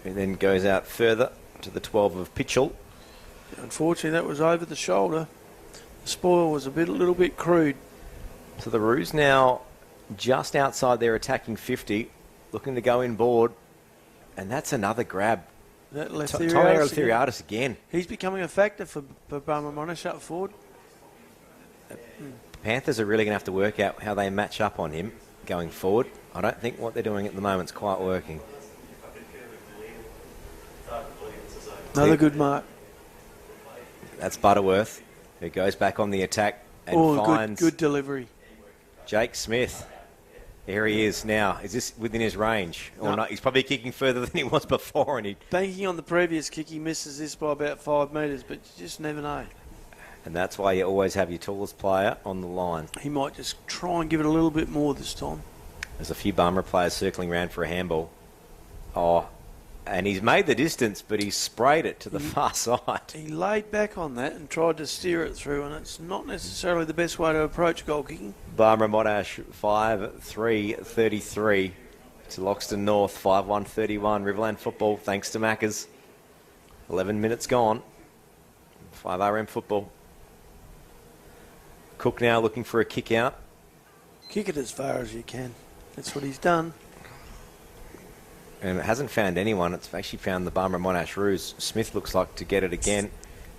He then goes out further to the 12 of Pitchell. Unfortunately, that was over the shoulder. The spoil was a little bit crude. So the Roos now just outside their attacking 50, looking to go inboard, and that's another grab. That Leftheriadis again. He's becoming a factor for Barmera Monash up forward. Panthers are really going to have to work out how they match up on him going forward. I don't think what they're doing at the moment is quite working. Another good mark. That's Butterworth, who goes back on the attack and finds good delivery. Jake Smith. Here he is now. Is this within his range or not? He's probably kicking further than he was before. And banking on the previous kick, he misses this by about 5 metres, but you just never know. And that's why you always have your tallest player on the line. He might just try and give it a little bit more this time. There's a few Barmera players circling around for a handball. Oh, and he's made the distance, but he's sprayed it to the far side. He laid back on that and tried to steer it through, and it's not necessarily the best way to approach goal kicking. Barmera Monash 5-3-33 to Loxton North 5-1-31. Riverland football, thanks to Maccas. 11 minutes gone. 5RM football. Cook now looking for a kick out. Kick it as far as you can. That's what he's done. And it hasn't found anyone. It's actually found the Barmera Monash Roos. Smith looks like to get it again.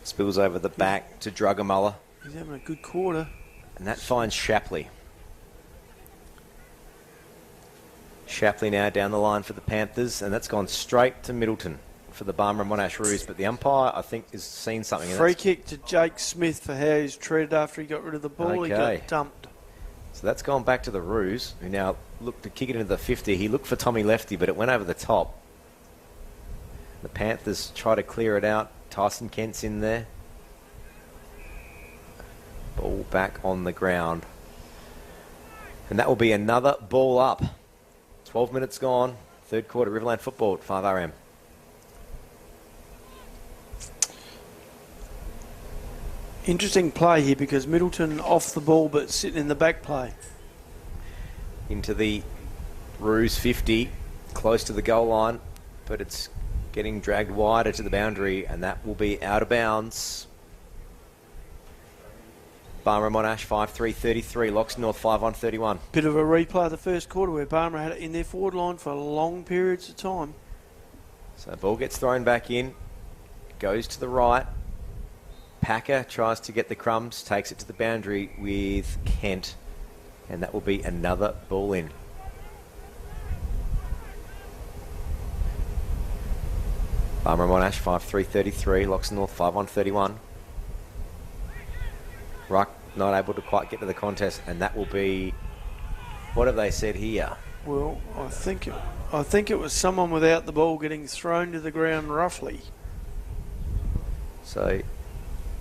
Spills over the back to Druggamulla. He's having a good quarter. And that finds Shapley. Shapley now down the line for the Panthers. And that's gone straight to Middleton for the Barmera Monash Roos. But the umpire, I think, has seen something. Free kick to Jake Smith for how he's treated after he got rid of the ball. Okay. He got dumped. So that's gone back to the Roos, who now look to kick it into the 50. He looked for Tommy Lefty, but it went over the top. The Panthers try to clear it out. Tyson Kent's in there. Ball back on the ground. And that will be another ball up. 12 minutes gone. Third quarter Riverland football at 5RM. Interesting play here because Middleton off the ball but sitting in the back play. Into the Roos 50, close to the goal line, but it's getting dragged wider to the boundary, and that will be out of bounds. Barmera Monash 5-3-33, Loxton North 5-1-31. Bit of a replay of the first quarter where Barmera had it in their forward line for long periods of time. So the ball gets thrown back in, goes to the right. Packer tries to get the crumbs, takes it to the boundary with Kent, and that will be another ball in. Barmera Monash 5-3-33, Loxton North 5-1-31. Ruck not able to quite get to the contest, and that will be, what have they said here? Well, I think it was someone without the ball getting thrown to the ground roughly. So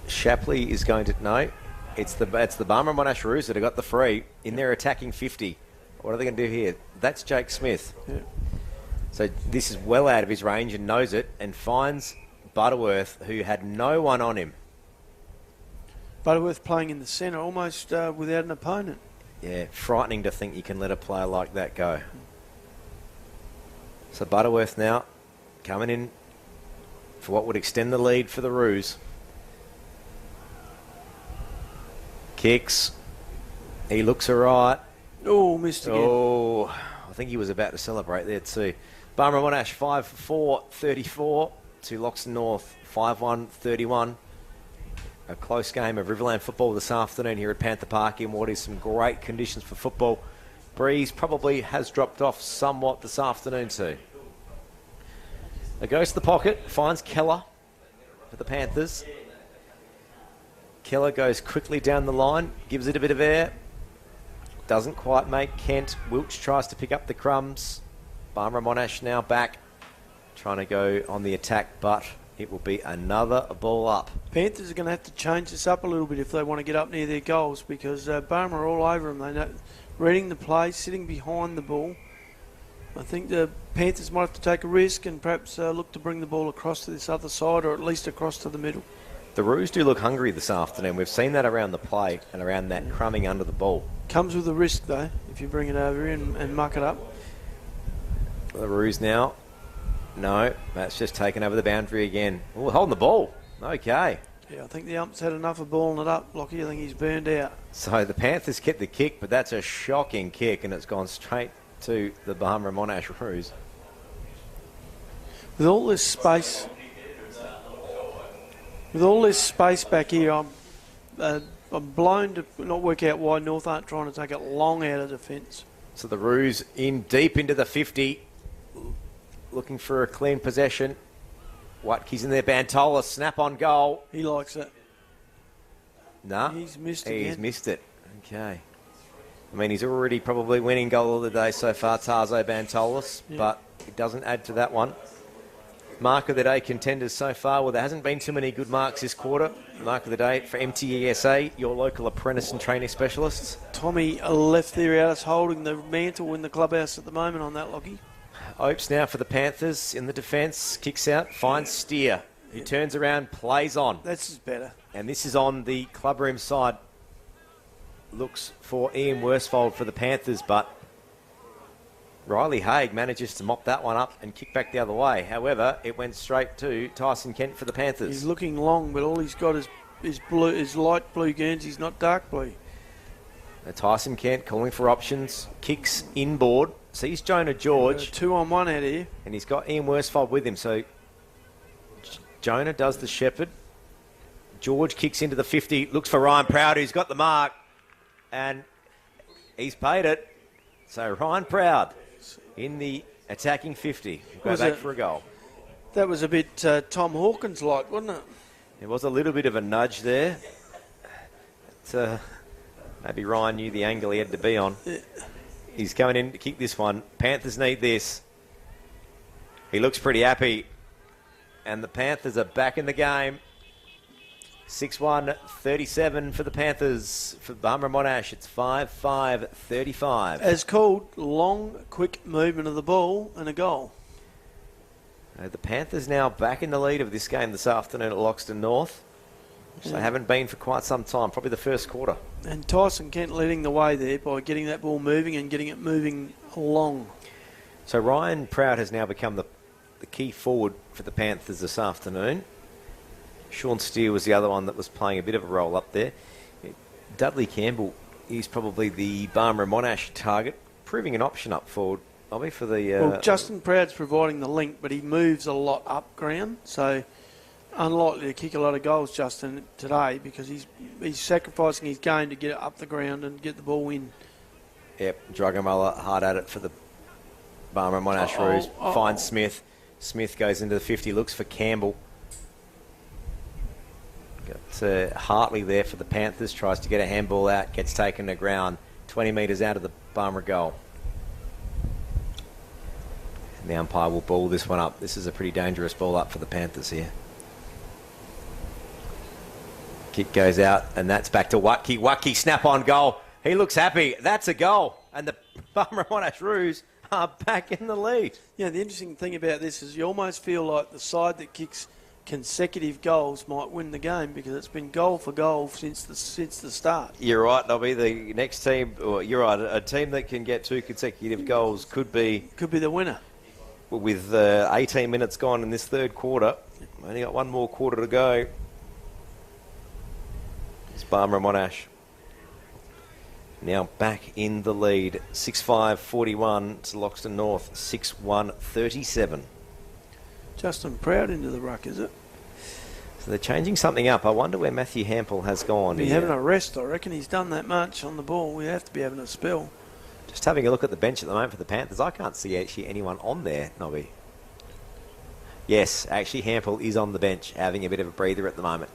Shapley is going to, no, it's the Barmera Monash Roos that have got the free in their attacking 50. What are they going to do here? That's Jake Smith. Yeah. So this is well out of his range and knows it, and finds Butterworth, who had no one on him. Butterworth playing in the centre, almost without an opponent. Yeah, frightening to think you can let a player like that go. So Butterworth now coming in for what would extend the lead for the Roos. Kicks. He looks all right. Oh, missed again. Oh, I think he was about to celebrate there too. Barmera Monash 5-4-34 to Loxton North 5-1-31. A close game of Riverland football this afternoon here at Panther Park in what is some great conditions for football. Breeze probably has dropped off somewhat this afternoon too. It goes to the pocket, finds Keller for the Panthers. Keller goes quickly down the line, gives it a bit of air. Doesn't quite make Kent. Wilkes tries to pick up the crumbs. Barmera Monash now back, trying to go on the attack, but it will be another ball up. Panthers are going to have to change this up a little bit if they want to get up near their goals, because Barmera are all over them. They know, reading the play, sitting behind the ball. I think the Panthers might have to take a risk and perhaps look to bring the ball across to this other side, or at least across to the middle. The Roos do look hungry this afternoon. We've seen that around the play and around that crumbing under the ball. Comes with a risk, though, if you bring it over here and muck it up. The Roos now. No, that's just taken over the boundary again. Oh, holding the ball. Okay. Yeah, I think the ump's had enough of balling it up, Lockie. I think he's burned out. So the Panthers kept the kick, but that's a shocking kick, and it's gone straight to the Barmera Monash Roos. With all this space back here, I'm blown to not work out why North aren't trying to take it long out of defence. So the Roos in deep into the 50, looking for a clean possession. Watkey's in there, Bantola, snap on goal. He likes it. No, he's missed again. He's missed it. Okay. I mean, he's already probably winning goal of the day so far, Tarzo Bantolis, but it doesn't add to that one. Mark of the day contenders so far. Well, there hasn't been too many good marks this quarter. Mark of the day for MTESA, your local apprentice and training specialists. Tommy left there out, holding the mantle in the clubhouse at the moment on that, Lockie. Opes now for the Panthers in the defence. Kicks out, finds Steer. He turns around, plays on. That's better. And this is on the clubroom side. Looks for Ian Worsfold for the Panthers, but Riley Haig manages to mop that one up and kick back the other way. However, it went straight to Tyson Kent for the Panthers. He's looking long, but all he's got is blue, is light blue Guernsey's, not dark blue. Tyson Kent calling for options, kicks inboard, sees Jonah George. 2-on-1 out here. And he's got Ian Worsfold with him, so Jonah does the shepherd. George kicks into the 50, looks for Ryan Proud, who's got the mark, and he's paid it. So Ryan Proud in the attacking 50. We'll go back for a goal. That was a bit Tom Hawkins-like, wasn't it? There was a little bit of a nudge there. Maybe Ryan knew the angle he had to be on. He's coming in to kick this one. Panthers need this. He looks pretty happy. And the Panthers are back in the game. 6-1-37 for the Panthers. For Barmera Monash, it's 5-5-35. As called, long, quick movement of the ball and a goal. The Panthers now back in the lead of this game this afternoon at Loxton North, which they haven't been for quite some time, probably the first quarter. And Tyson Kent leading the way there by getting that ball moving and getting it moving along. So Ryan Proud has now become the key forward for the Panthers this afternoon. Sean Steer was the other one that was playing a bit of a role up there. Dudley Campbell is probably the Barmera Monash target, proving an option up forward. I'll be for the... Well, Justin Proud's providing the link, but he moves a lot up ground, so unlikely to kick a lot of goals, Justin, today because he's sacrificing his game to get it up the ground and get the ball in. Yep, Drugamella hard at it for the Barmera Monash Roos. Finds Smith. Smith goes into the 50, looks for Campbell. Got Hartley there for the Panthers, tries to get a handball out, gets taken to ground, 20 metres out of the Barmera goal. And the umpire will ball this one up. This is a pretty dangerous ball up for the Panthers here. Kick goes out, and that's back to Watke. Watke snap on goal. He looks happy. That's a goal. And the Barmera Monash Roos are back in the lead. Yeah, the interesting thing about this is you almost feel like the side that kicks consecutive goals might win the game because it's been goal for goal since the start. You're right, Nobby. The next team, you're right, a team that can get 2 consecutive goals could be the winner. With 18 minutes gone in this third quarter. Only got one more quarter to go. It's Barmera Monash now back in the lead. 6-5-41 to Loxton North. 6-1-37. Justin Proud into the ruck, is it? So they're changing something up. I wonder where Matthew Hampel has gone. He's having a rest, I reckon. He's done that much on the ball. We have to be having a spell. Just having a look at the bench at the moment for the Panthers. I can't see actually anyone on there, Nobby. Yes, actually Hampel is on the bench, having a bit of a breather at the moment.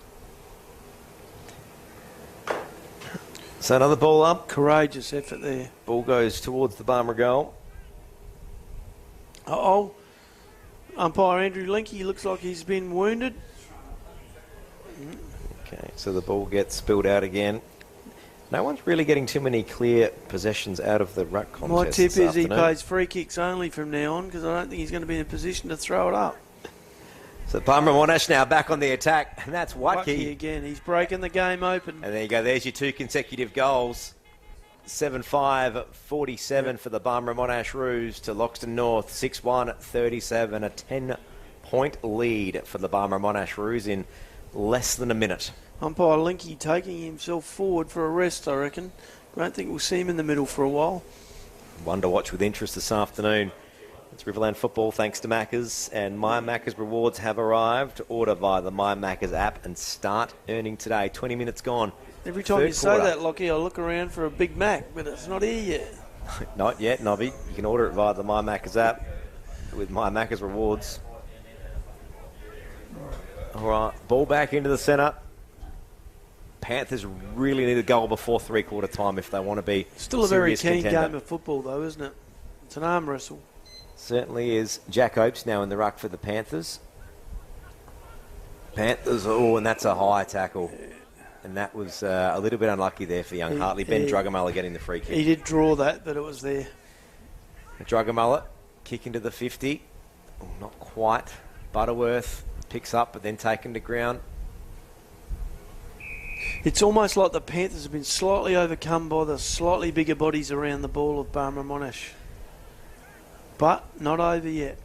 So another ball up. Courageous effort there. Ball goes towards the Barmera goal. Umpire Andrew Linky looks like he's been wounded. Okay, so the ball gets spilled out again. No one's really getting too many clear possessions out of the ruck contest. My tip is he plays free kicks only from now on because I don't think he's going to be in a position to throw it up. So Barmera Monash now back on the attack, and that's Watke again. He's breaking the game open. And there you go. There's your 2 consecutive goals. 7-5-47 for the Barmera Monash Roos to Loxton North. 6-1-37. A 10-point lead for the Barmera Monash Roos in less than a minute. Umpire Linky taking himself forward for a rest, I reckon. I don't think we'll see him in the middle for a while. One to watch with interest this afternoon. It's Riverland football thanks to Maccas, and My Maccas rewards have arrived. Order via the My Maccas app and start earning today. 20 minutes gone. Every time you say that, Lockie, I look around for a Big Mac, but it's not here yet. Not yet, Nobby. You can order it via the My Maccas app with My Maccas rewards. All right, ball back into the centre. Panthers really need a goal before three-quarter time if they want to be still a very keen game of football, though, isn't it? It's an arm wrestle. Certainly is. Jack Opes now in the ruck for the Panthers. And that's a high tackle. And that was a little bit unlucky there for young Hartley. Ben Drugamella getting the free kick. He did draw that, but it was there. Drugamella kick into the 50. Oh, not quite. Butterworth picks up, but then taken to ground. It's almost like the Panthers have been slightly overcome by the slightly bigger bodies around the ball of Barmera Monash. But not over yet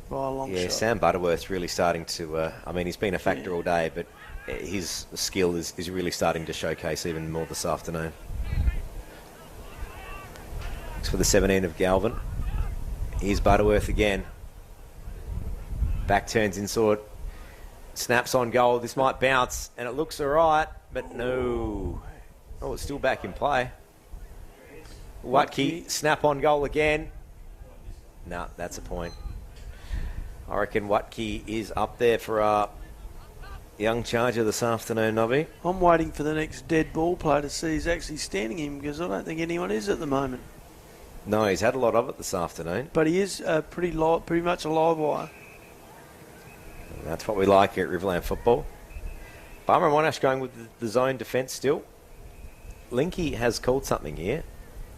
by a long shot. Yeah, Sam Butterworth's really starting to... he's been a factor all day, but his skill is really starting to showcase even more this afternoon. Looks for the 17 of Galvin. Here's Butterworth again. Back turns inside. Snaps on goal. This might bounce, and it looks all right, but no. Oh, it's still back in play. Watke, snap on goal again. No, that's a point. I reckon Watke is up there for a young charger this afternoon, Nobby. I'm waiting for the next dead ball player to see he's actually standing him because I don't think anyone is at the moment. No, he's had a lot of it this afternoon. But he is pretty much a live wire. That's what we like here at Riverland football. Barmera Monash going with the zone defence still. Linky has called something here.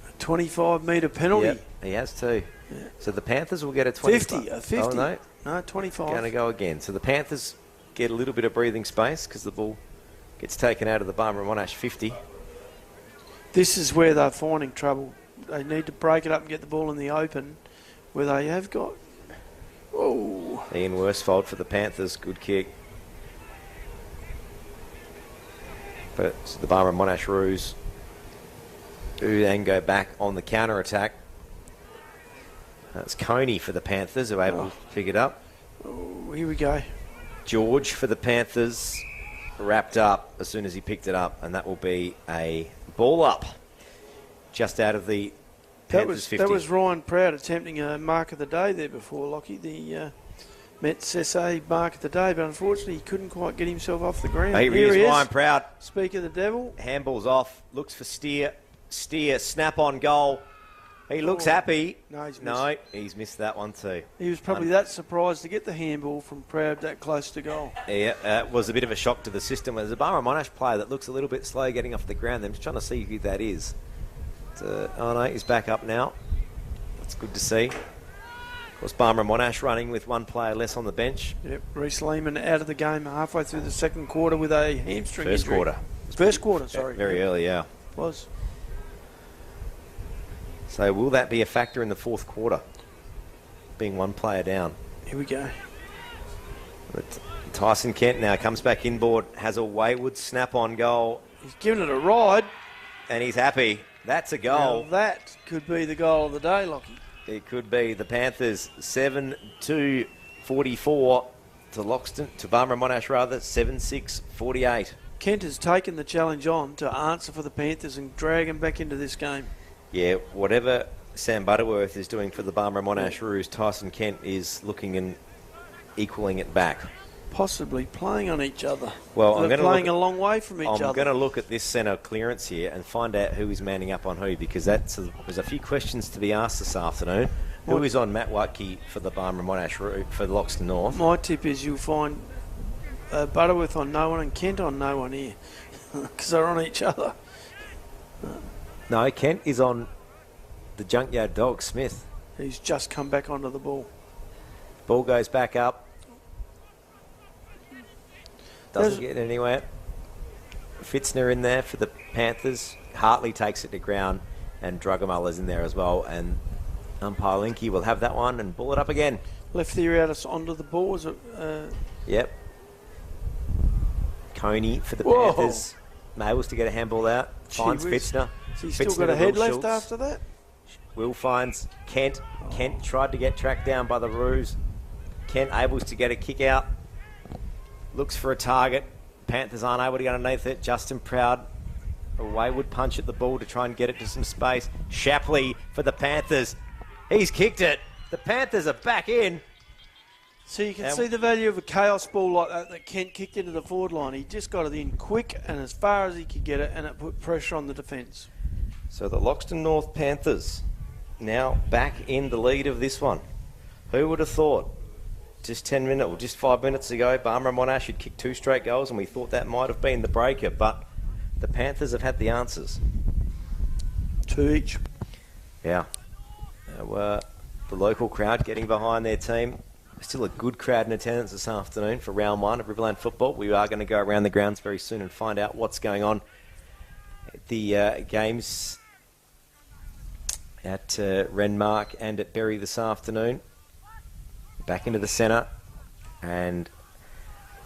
A 25-metre penalty. Yep, he has too. Yeah. So the Panthers will get a 25. 50. Oh, no. No, 25. Going to go again. So the Panthers get a little bit of breathing space because the ball gets taken out of the Barmera Monash 50. This is where they're finding trouble. They need to break it up and get the ball in the open where they have got... Oh. Ian Worsfold for the Panthers. Good kick. But the Barmera Monash Roos who then go back on the counter-attack. That's Coney for the Panthers who are able to pick it up. Oh, here we go. George for the Panthers wrapped up as soon as he picked it up, and that will be a ball up just out of the Panthers 50. That was Ryan Proud attempting a mark of the day there before, Lockie, the Mets SA mark of the day, but unfortunately he couldn't quite get himself off the ground. Here he is, Ryan Proud. Speak of the devil. Handball's off, looks for Steer, snap on goal. He looks happy. No, he's missed that one too. He was probably that surprised to get the handball from Proud that close to goal. Yeah, it was a bit of a shock to the system. There's a Barmera Monash player that looks a little bit slow getting off the ground. I'm just trying to see who that is. Oh no, he's back up now. That's good to see. Of course, Barmera Monash running with one player less on the bench. Yep, Reece Lehman out of the game halfway through the second quarter with a hamstring injury. First quarter, sorry. Very early, yeah. Was. So will that be a factor in the fourth quarter? Being one player down. Here we go. But Tyson Kent now comes back inboard, has a wayward snap-on goal. He's given it a ride. And he's happy. That's a goal. Now that could be the goal of the day, Lockie. It could be. The Panthers 7-2-44 to Loxton, to Barmera Monash rather, 7-6-48. Kent has taken the challenge on to answer for the Panthers and drag them back into this game. Yeah, whatever Sam Butterworth is doing for the Barmera Monash Roos, Tyson Kent is looking and equaling it back. Possibly playing on each other. Well, I'm going playing a long way from each other. I'm going to look at this centre clearance here and find out who is manning up on who, because there's a few questions to be asked this afternoon. Who is on Matt Watke for the Barmera Monash for the Loxton North? My tip is you'll find Butterworth on no one and Kent on no one here, because they're on each other. No, Kent is on the junkyard dog, Smith. He's just come back onto the ball. Ball goes back up. Doesn't get anywhere. Fitzner in there for the Panthers. Hartley takes it to ground, and Drugamuller's in there as well. And umpire Linky will have that one and ball it up again. Left theory out onto the ball. Was it, Yep. Coney for the Panthers. Mabels to get a handball out. Finds Fitzner. So he's still got a head left after that? Will finds Kent. Kent tried to get tracked down by the Roos. Kent able to get a kick out. Looks for a target. Panthers aren't able to get underneath it. Justin Proud, a wayward punch at the ball to try and get it to some space. Shapley for the Panthers. He's kicked it. The Panthers are back in. So you can see the value of a chaos ball like that Kent kicked into the forward line. He just got it in quick and as far as he could get it, and it put pressure on the defence. So the Loxton North Panthers now back in the lead of this one. Who would have thought? Just 5 minutes ago, Barmera Monash had kicked 2 straight goals, and we thought that might have been the breaker, but the Panthers have had the answers. 2 each. Yeah. The local crowd getting behind their team. Still a good crowd in attendance this afternoon for round 1 of Riverland football. We are going to go around the grounds very soon and find out what's going on at the games at Renmark and at Berry this afternoon. Back into the centre, and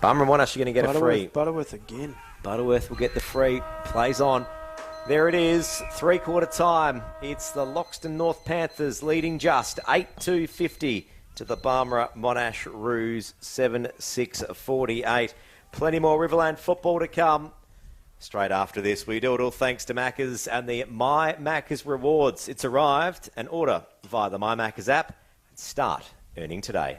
Barmera Monash are going to get a free. Butterworth again. Butterworth will get the free. Plays on. There it is, 3/4 time. It's the Loxton North Panthers leading just 8-2-50 to the Barmera Monash Roos 7-6-48. Plenty more Riverland football to come. Straight after this, we do it all thanks to Macca's and the My Macca's Rewards. It's arrived, and order via the My Macca's app and start earning today.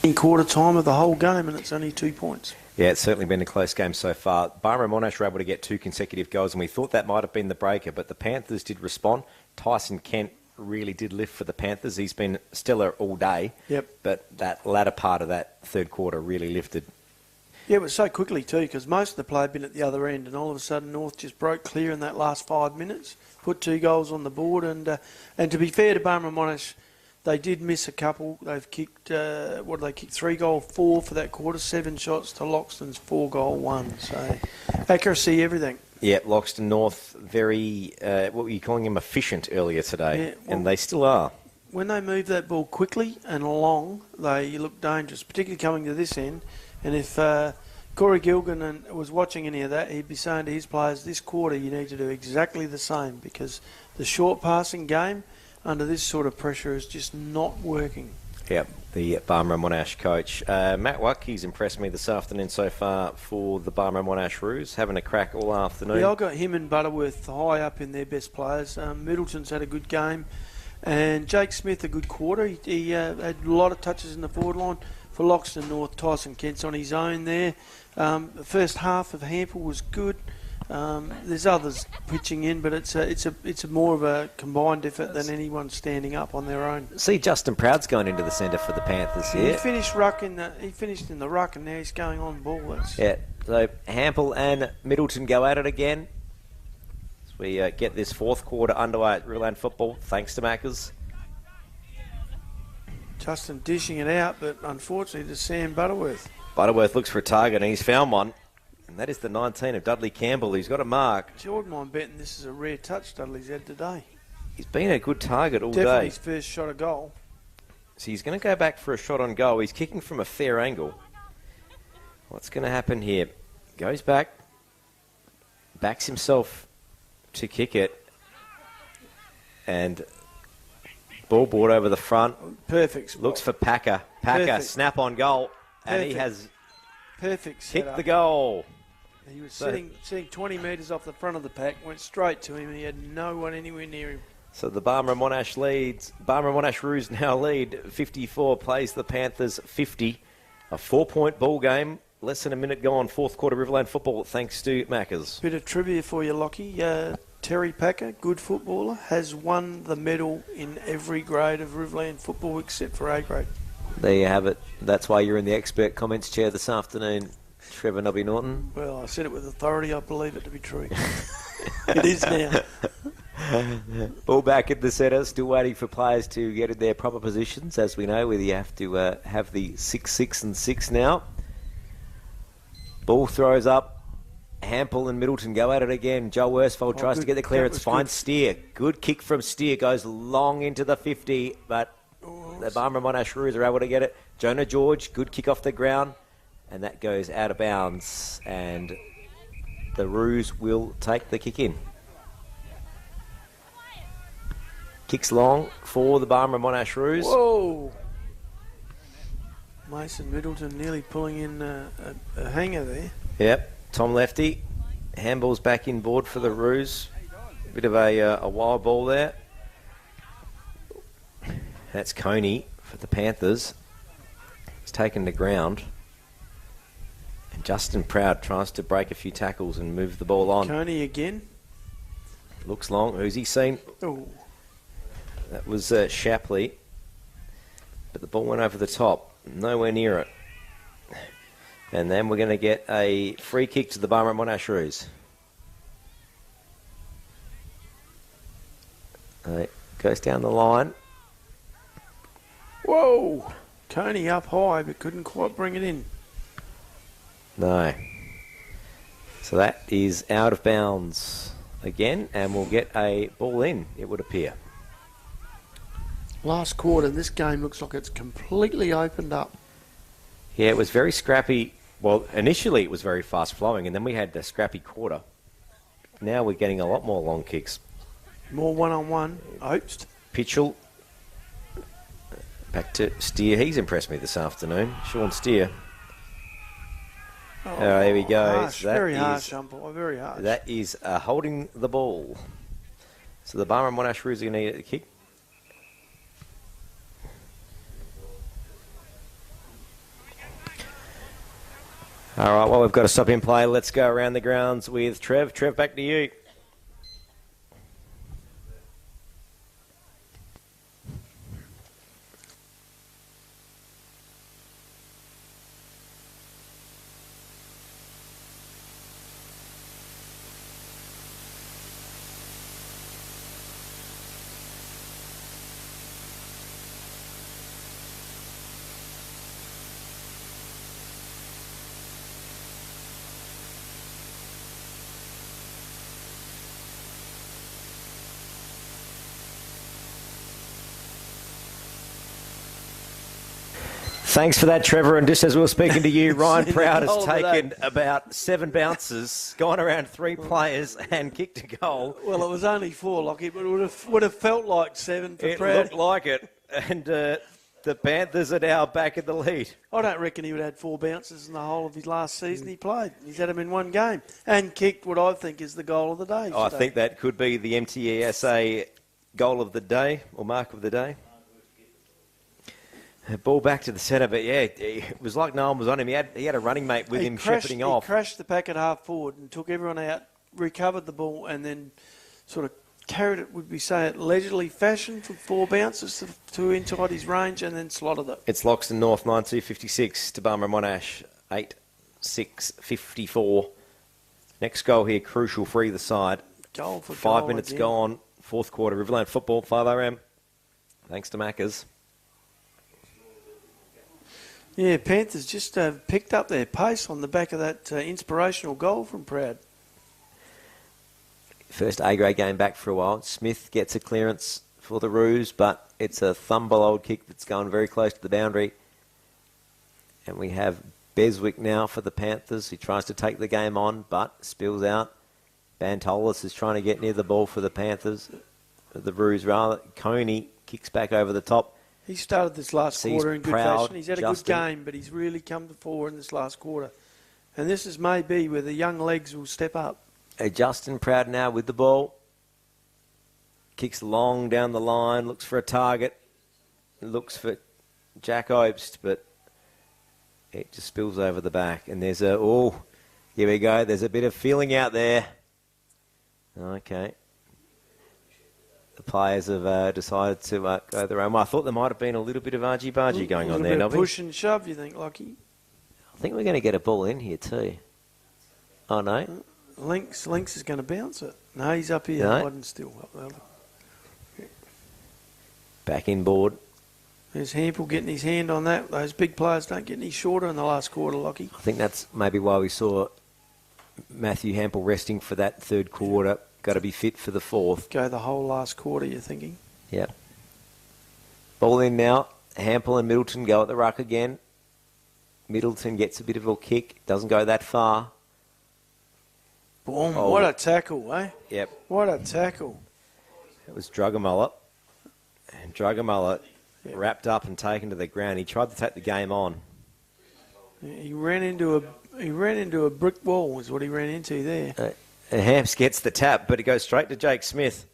in quarter time of the whole game, and it's only 2 points. Yeah, it's certainly been a close game so far. Barmera and Monash were able to get 2 consecutive goals, and we thought that might have been the breaker, but the Panthers did respond. Tyson Kent really did lift for the Panthers. He's been stellar all day. Yep. But that latter part of that third quarter really lifted. Yeah, it was so quickly too, because most of the play had been at the other end, and all of a sudden North just broke clear in that last 5 minutes, put 2 goals on the board, and to be fair to Barmera and Monash, they did miss a couple. They've kicked, 3-goal 4 for that quarter, 7 shots to Loxton's 4-goal 1. So accuracy, everything. Yeah, Loxton North, very, what were you calling them, efficient earlier today, Yeah, well, and they still are. When they move that ball quickly and long, they look dangerous, particularly coming to this end. And if Corey Gilgan was watching any of that, he'd be saying to his players, this quarter you need to do exactly the same, because the short passing game under this sort of pressure is just not working. Yep, the Barmera Monash coach. Matt Watkey's impressed me this afternoon so far for the Barmera Monash Roos, having a crack all afternoon. Yeah, I got him and Butterworth high up in their best players. Middleton's had a good game, and Jake Smith a good quarter. He had a lot of touches in the forward line. For Loxton North, Tyson Kent's on his own there. The first half of Hample was good. There's others pitching in, but it's a more of a combined effort than anyone standing up on their own. See, Justin Proud's going into the centre for the Panthers here. He finished in the ruck, and now he's going on ball. Yeah, so Hample and Middleton go at it again. As we get this fourth quarter underway at Riverland football, thanks to Maccas. Justin dishing it out, but unfortunately to Sam Butterworth. Butterworth looks for a target, and he's found one. And that is the 19 of Dudley Campbell. He's got a mark. I wouldn't mind betting this is a rare touch Dudley's had today. He's been a good target all Definitely day. his first shot of goal. So he's going to go back for a shot on goal. He's kicking from a fair angle. What's going to happen here? Goes back, backs himself to kick it, and ball brought over the front. Perfect spot. Looks for Packer. Perfect. Snap on goal. And he Perfect. has Perfect kicked setup. the goal. He was sitting 20 metres off the front of the pack, went straight to him, and he had no one anywhere near him. So the Barmera Monash leads. Barmera Monash Roos now lead 54, plays the Panthers 50. A 4-point ball game. Less than a minute gone. Fourth quarter Riverland football thanks to Maccas. Bit of trivia for you, Lockie. Terry Packer, good footballer, has won the medal in every grade of Riverland football except for A grade. There you have it. That's why you're in the expert comments chair this afternoon, Trevor Nobby Norton. Well, I said it with authority. I believe it to be true. It is now. Ball back in the centre, still waiting for players to get in their proper positions. As we know, whether you have to have the 6, and 6 now. Ball throws up. Hample and Middleton go at it again. Joe Worsfold tries to get the clearance, finds Steer. Good kick from Steer, goes long into the 50, but the Barmera Monash Roos are able to get it. Jonah George, good kick off the ground, and that goes out of bounds, and the Roos will take the kick in. Kicks long for the Barmera Monash Roos. Whoa! Mason Middleton nearly pulling in a hanger there. Yep, Tom Lefty. Handball's back in board for the Roos. Bit of a wild ball there. That's Coney for the Panthers. He's taken the ground. And Justin Proud tries to break a few tackles and move the ball on. Coney again. Looks long. Who's he seen? Oh, That was Shapley. But the ball went over the top. Nowhere near it. And then we're going to get a free kick to the Barmera Monash Roos. Goes down the line. whoa! Coney up high, but couldn't quite bring it in. No. So that is out of bounds again, and we'll get a ball in, it would appear. Last quarter, this game looks like it's completely opened up. Yeah, it was very scrappy. Well, initially it was very fast flowing, and then we had the scrappy quarter. Now we're getting a lot more long kicks. More one-on-one. Opst. Pitchell. Back to Steer. He's impressed me this afternoon. Sean Steer. Oh, There we go. Harsh, That very is- harsh, umpire. Very harsh. That is holding the ball. So the Barmera Monash Roos are going to get the kick. All right, well, we've got to stop in play. Let's go around the grounds with Trev. Trev, back to you. Thanks for that, Trevor. And just as we were speaking to you, Ryan Proud has taken about 7 bounces, gone around 3 players and kicked a goal. Well, it was only 4, Lockie, but it would have felt like 7 for Proud. It looked like it. And the Panthers are now back in the lead. I don't reckon he would have had 4 bounces in the whole of his last season he played. He's had them in 1 game and kicked what I think is the goal of the day. I think that could be the MTESA goal of the day or mark of the day. Ball back to the centre, but yeah, it was like no one was on him. He had a running mate with him shepherding off. He crashed the pack at half forward and took everyone out, recovered the ball, and then sort of carried it, would we say, at leisurely fashion for 4 bounces to inside his range and then slotted it. It's Loxton North 9-2-56 to Barmera Monash 8-6-54. Next goal here, crucial for either side. Goal for 5 goal minutes again. gone, 4th quarter. Riverland football, 5 RM. Thanks to Macca's. Yeah, Panthers just picked up their pace on the back of that inspirational goal from Proud. First A-grade game back for a while. Smith gets a clearance for the Roos, but it's a thumb-below kick that's going very close to the boundary. And we have Beswick now for the Panthers. He tries to take the game on, but spills out. Bantolis is trying to get near the ball for the Panthers. The Roos rather. Coney kicks back over the top. He started this last quarter in good Proud, fashion. He's had a Justin. good game, but he's really come to fore in this last quarter. And this is maybe where the young legs will step up. Justin Proud now with the ball. Kicks long down the line, looks for a target. Looks for Jack Obst, but it just spills over the back. And there's here we go. There's a bit of feeling out there. Okay. The players have decided to go their own way. I thought there might have been a little bit of argy-bargy going on there, Nobby. Push and shove, you think, Lockie? I think we're going to get a ball in here too. Oh, no? Lynx is going to bounce it. No, he's up here. No. Hiding still. Up there. Back in board. There's Hampel getting his hand on that. Those big players don't get any shorter in the last quarter, Lockie. I think that's maybe why we saw Matthew Hampel resting for that 3rd quarter. Got to be fit for the 4th. Go the whole last quarter, you're thinking? Yep. Ball in now. Hampel and Middleton go at the ruck again. Middleton gets a bit of a kick. Doesn't go that far. Boom. What a tackle, eh? Yep. What a tackle. It was Drugamullet. And Drugamullet wrapped up and taken to the ground. He tried to take the game on. He ran into a brick wall is what he ran into there. Hamps gets the tap, but it goes straight to Jake Smith,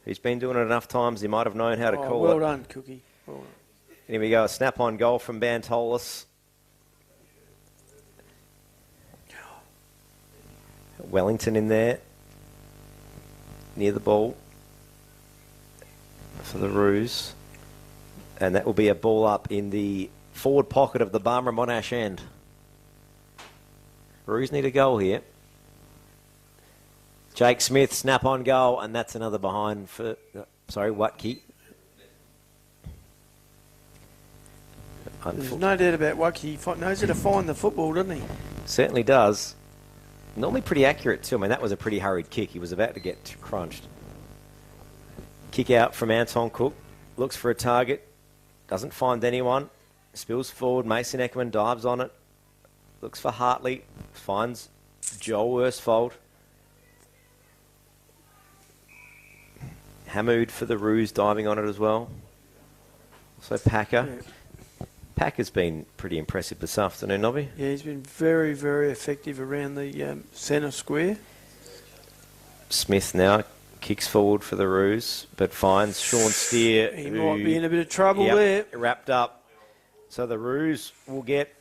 who's been doing it enough times he might have known how to call well it. Well done, Cookie. Well done. Here we go, a snap-on goal from Bantolis. Wellington in there, near the ball for the Roos. And that will be a ball up in the forward pocket of the Barmera Monash end. Roos need a goal here. Jake Smith, snap-on goal, and that's another behind for, Watke. There's no doubt about Watke. He knows how to find the football, doesn't he? Certainly does. Normally pretty accurate too. I mean, that was a pretty hurried kick. He was about to get crunched. Kick out from Anton Cook. Looks for a target. Doesn't find anyone. Spills forward. Mason Eckerman dives on it. Looks for Hartley. Finds Joel Worsfold. Hamoud for the Roos diving on it as well. Also Packer. Yeah. Packer's been pretty impressive this afternoon, Nobby. Yeah, he's been very, very effective around the centre square. Smith now kicks forward for the Roos, but finds Sean Steer. He might be in a bit of trouble there. Wrapped up. So the Roos will get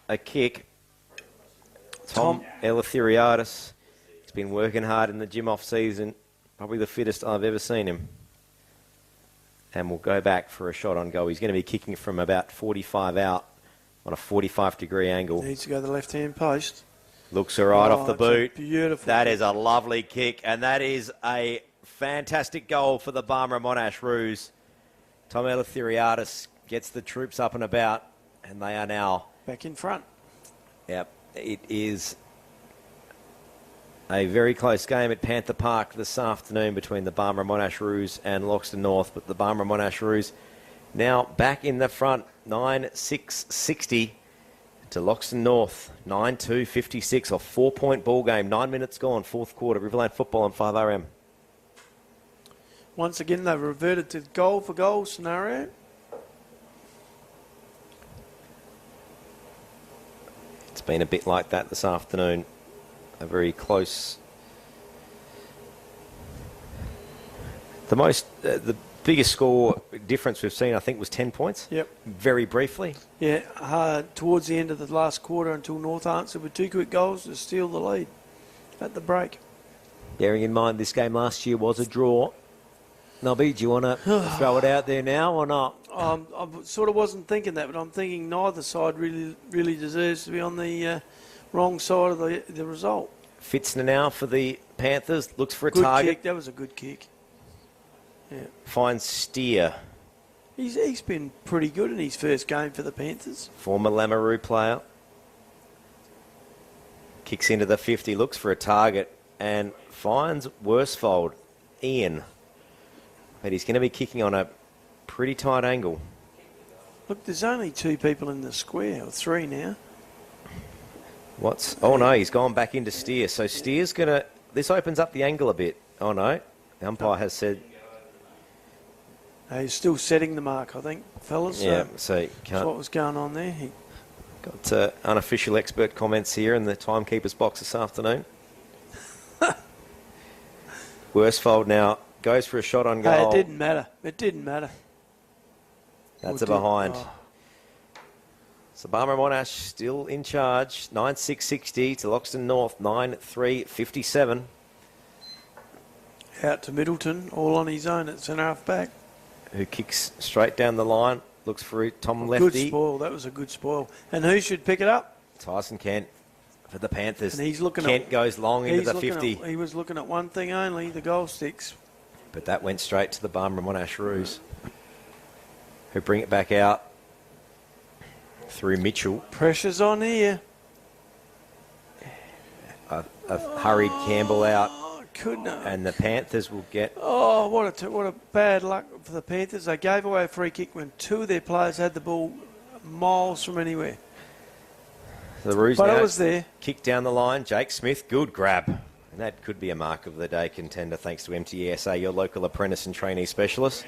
a kick Tom Eleutheriadis. He's been working hard in the gym off-season. Probably the fittest I've ever seen him. And we'll go back for a shot on goal. He's going to be kicking from about 45 out on a 45-degree angle. Needs to go to the left-hand post. Looks all right off the boot. Beautiful. That is a lovely kick, and that is a fantastic goal for the Barmera Monash Roos. Tom Eleutheriadis gets the troops up and about, and they are now back in front. Yep, it is a very close game at Panther Park this afternoon between the Barmera Monash Roos and Loxton North, but the Barmera Monash Roos now back in the front, 9-6-60 to Loxton North, 9-2-56, a 4-point ball game, 9 minutes gone, fourth quarter, Riverland football on 5RM. Once again, they've reverted to goal-for-goal scenario. It's been a bit like that this afternoon. A very close. The biggest score difference we've seen, I think, was 10 points. Yep. Very briefly. Yeah, towards the end of the last quarter until North answered with 2 quick goals to steal the lead at the break. Bearing in mind this game last year was a draw. Nobby, do you want to throw it out there now or not? I sort of wasn't thinking that, but I'm thinking neither side really deserves to be on the wrong side of the result. Fitzner now for the Panthers. Looks for a good target. Kick. That was a good kick. Yeah. Finds Steer. He's been pretty good in his first game for the Panthers. Former Lamoureux player. Kicks into the 50. Looks for a target and finds Worsfold. Ian. But he's going to be kicking on a pretty tight angle. Look, there's only 2 people in the square, or 3 now. Oh no, he's gone back into Steer. So Steer's going to... This opens up the angle a bit. Oh no, the umpire has said... He's still setting the mark, I think, fellas. Yeah, so you can't... That's what was going on there. Got unofficial expert comments here in the timekeeper's box this afternoon. Worsfold now goes for a shot on goal. Hey, it didn't matter. That's a behind. So Barmera Monash still in charge. 9-6-60 to Loxton North. 9-3-57. Out to Middleton, all on his own at centre half back. Who kicks straight down the line. Looks for Tom Lefty. Good spoil. That was a good spoil. And who should pick it up? Tyson Kent for the Panthers. And he's looking Kent goes long into the 50. He was looking at one thing only, the goal sticks. But that went straight to the Barmera Monash Roos, who bring it back out through Mitchell. Pressure's on here. A hurried Campbell out. Couldn't have. And the Panthers will get... Oh, what a bad luck for the Panthers. They gave away a free kick when 2 of their players had the ball miles from anywhere. The Roos but now it was there. Kick down the line. Jake Smith, good grab. And that could be a mark of the day contender thanks to MTSA, your local apprentice and trainee specialist.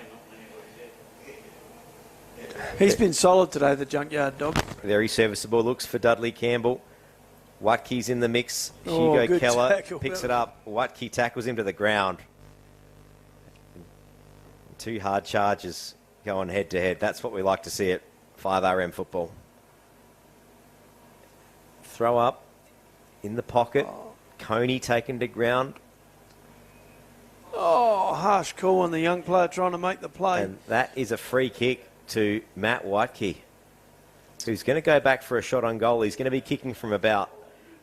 He's been solid today, the junkyard dog. Very serviceable. Looks for Dudley Campbell. Watke's in the mix. Hugo Keller tackle. picks it up. Watke tackles him to the ground. 2 hard charges going head to head. That's what we like to see at 5RM football. Throw up in the pocket. Coney taken to ground. Oh, harsh call on the young player trying to make the play. And that is a free kick to Matt Watke, who's going to go back for a shot on goal. He's going to be kicking from about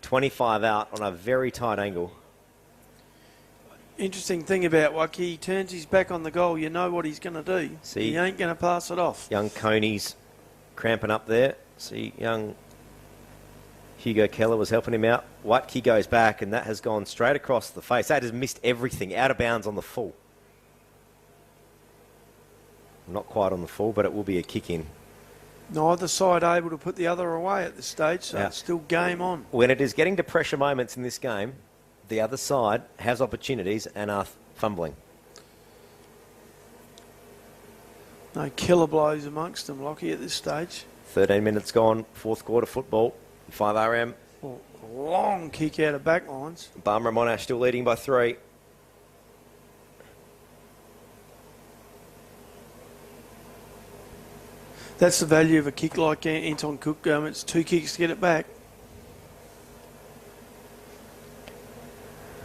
25 out on a very tight angle. Interesting thing about Watke, he turns his back on the goal. You know what he's going to do. See, he ain't going to pass it off. Young Coney's cramping up there. See, young Hugo Keller was helping him out. Watke goes back, and that has gone straight across the face. That has missed everything. Out of bounds on the full. Not quite on the full, but it will be a kick in. Neither side able to put the other away at this stage, so it's still game on. When it is getting to pressure moments in this game, the other side has opportunities and are fumbling. No killer blows amongst them, Lockie, at this stage. 13 minutes gone, fourth quarter football, 5RM. Well, long kick out of back lines. Barmera Monash still leading by 3. That's the value of a kick like Anton Cook. It's 2 kicks to get it back.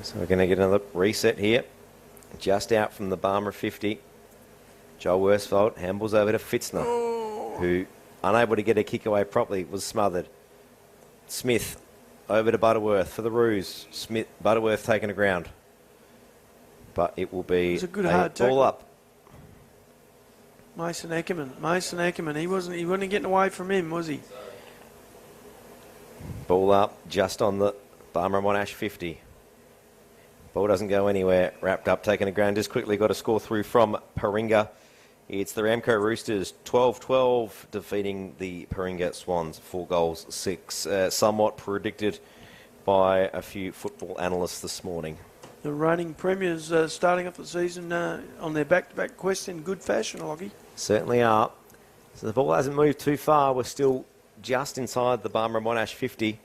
So we're going to get another reset here. Just out from the Barmera 50. Joel Worsfold handballs over to Fitzner, who, unable to get a kick away properly, was smothered. Smith over to Butterworth for the ruse. Butterworth taking the ground. But it will be a good hard tackle. ball up. Mason Eckerman. He wasn't getting away from him, was he? Ball up just on the Barmera Monash 50. Ball doesn't go anywhere. Wrapped up, taking the ground. Just quickly got a score through from Paringa. It's the Ramco Roosters 12-12 defeating the Paringa Swans 4 goals 6. Somewhat predicted by a few football analysts this morning. The reigning premiers starting off the season on their back-to-back quest in good fashion, Lockie. Certainly are. So the ball hasn't moved too far. We're still just inside the Barmera Monash 50.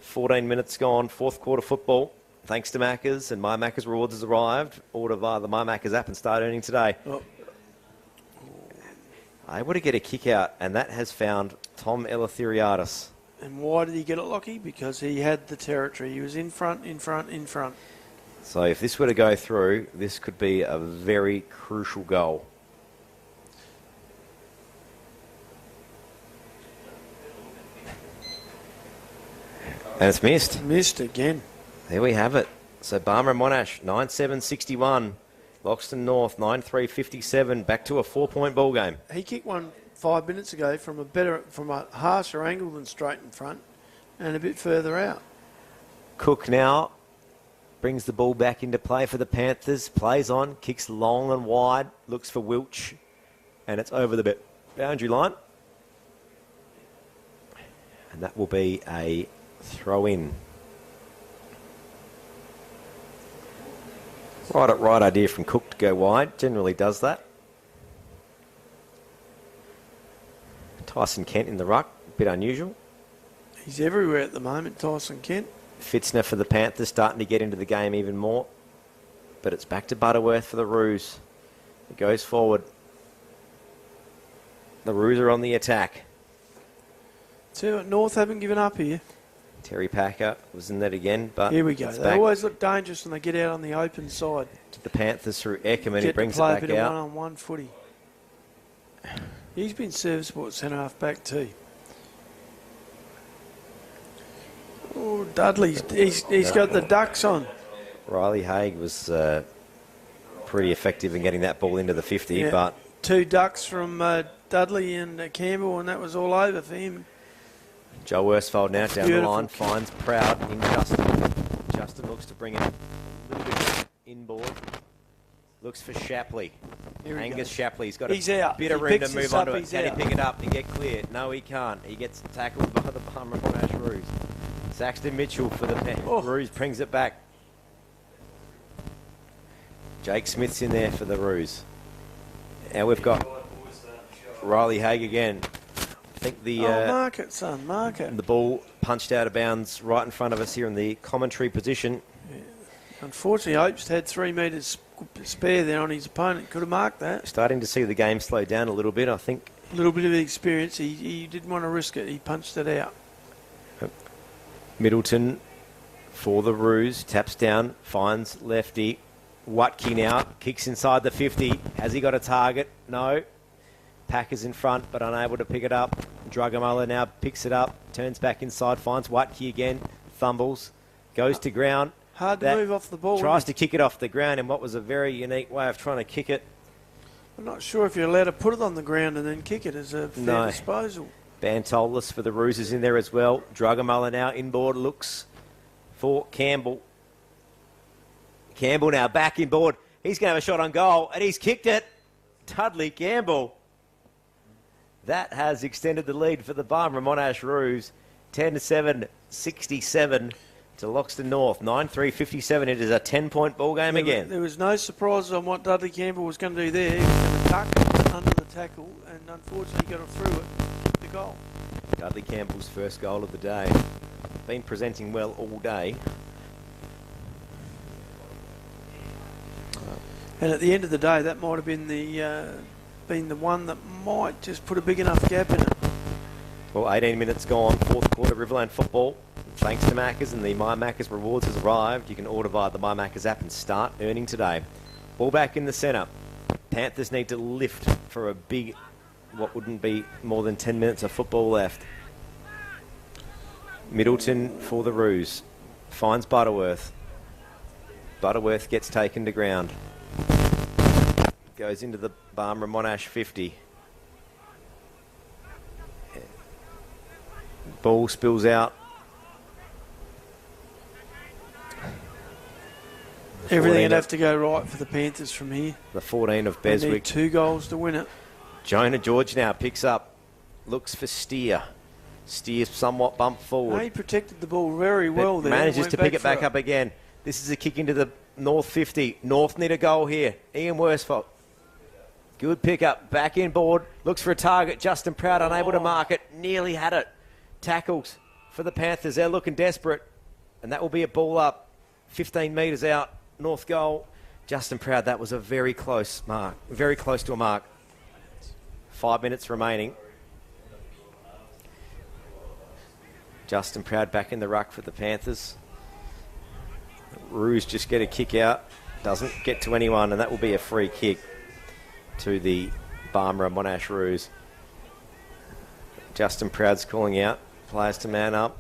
14 minutes gone, fourth quarter football. Thanks to Macca's, and My Macca's Rewards has arrived. Order via the My Macca's app and start earning today. Able to get a kick out, and that has found Tom Eleftheriadis. And why did he get it, Lockie? Because he had the territory. He was in front. So if this were to go through, this could be a very crucial goal. And it's missed. Missed again. There we have it. So Barmera Monash, 9-7-61. Loxton North, 9-3-57. Back to a 4-point ball game. He kicked one 5 minutes ago from a harsher angle than straight in front and a bit further out. Cook now brings the ball back into play for the Panthers. Plays on, kicks long and wide, looks for Wilch, and it's over the boundary line. And that will be a throw-in. Right idea from Cook to go wide. Generally does that. Tyson Kent in the ruck. Bit unusual. He's everywhere at the moment, Tyson Kent. Fitzner for the Panthers starting to get into the game even more. But it's back to Butterworth for the Roos. It goes forward. The Roos are on the attack. So North haven't given up here. Terry Packer was in that again, but here we go. They always look dangerous when they get out on the open side. To the Panthers through Eckerman, he brings it play back a bit out. Of one-on-one footy. He's been serviceable at centre half back too. Oh, Dudley's he's got the ducks on. Riley Haig was pretty effective in getting that ball into the 50, yeah, but 2 ducks from Dudley and Campbell, and that was all over for him. Joe Worsfold now down Beautiful. the line, finds Proud in Justin. Justin looks to bring it a little bit inboard. Looks for Shapley. Angus Shapley's got a bit of room to move on to it. Can he pick it up and get clear? No, he can't. He gets tackled by the Barmera Monash Roos. Saxton Mitchell for the Roos brings it back. Jake Smith's in there for the Roos. And we've got Riley Haig again. I think the mark it, son, mark it. The ball punched out of bounds right in front of us here in the commentary position. Yeah. Unfortunately, Opes had 3 metres spare there on his opponent. Could have marked that. Starting to see the game slow down a little bit, I think. A little bit of experience. He didn't want to risk it. He punched it out. Middleton for the Roos. Taps down, finds lefty. Watke now, kicks inside the 50. Has he got a target? No. Packers in front, but unable to pick it up. Drugamullah now picks it up, turns back inside, finds Watke again, fumbles, goes to ground. Hard to move off the ball. Tries to kick it off the ground in what was a very unique way of trying to kick it. I'm not sure if you're allowed to put it on the ground and then kick it as a fair disposal. Bantolis for the Roosters in there as well. Drugamullah now inboard, looks for Campbell. Campbell now back inboard. He's going to have a shot on goal, and he's kicked it. Dudley Campbell. That has extended the lead for the Barmera Monash Roos. 10-7-67 to Loxton North. 9-3-57. It is a 10-point ball game again. There was no surprises on what Dudley Campbell was going to do there. He was going to duck under the tackle, and unfortunately got through it. Kicked the goal. Dudley Campbell's first goal of the day. Been presenting well all day. And at the end of the day, that might have been the one that might just put a big enough gap in it. Well, 18 minutes gone, fourth quarter Riverland football. Thanks to Maccas, and the My Maccas rewards has arrived. You can order via the My Maccas app and start earning today. Ball back in the centre. Panthers need to lift for a big, what wouldn't be more than 10 minutes of football left. Middleton for the Roos. Finds Butterworth. Butterworth gets taken to ground. Goes into the Barmera Monash 50. Ball spills out. Everything would have to go right for the Panthers from here. The 14 of They need Beswick. 2 goals to win it. Jonah George now picks up. Looks for Steer. Steer's somewhat bumped forward. He protected the ball very well there. Manages to pick it back up again. This is a kick into the North 50. North need a goal here. Ian Worsfold. Good pickup. Back in board. Looks for a target. Justin Proud unable to mark it. Nearly had it. Tackles for the Panthers. They're looking desperate. And that will be a ball up. 15 metres out. North goal. Justin Proud, that was a very close mark. Very close to a mark. 5 minutes remaining. Justin Proud back in the ruck for the Panthers. Roos just get a kick out. Doesn't get to anyone, and that will be a free kick to the Barmera Monash Roos. Justin Proud's calling out. Players to man up.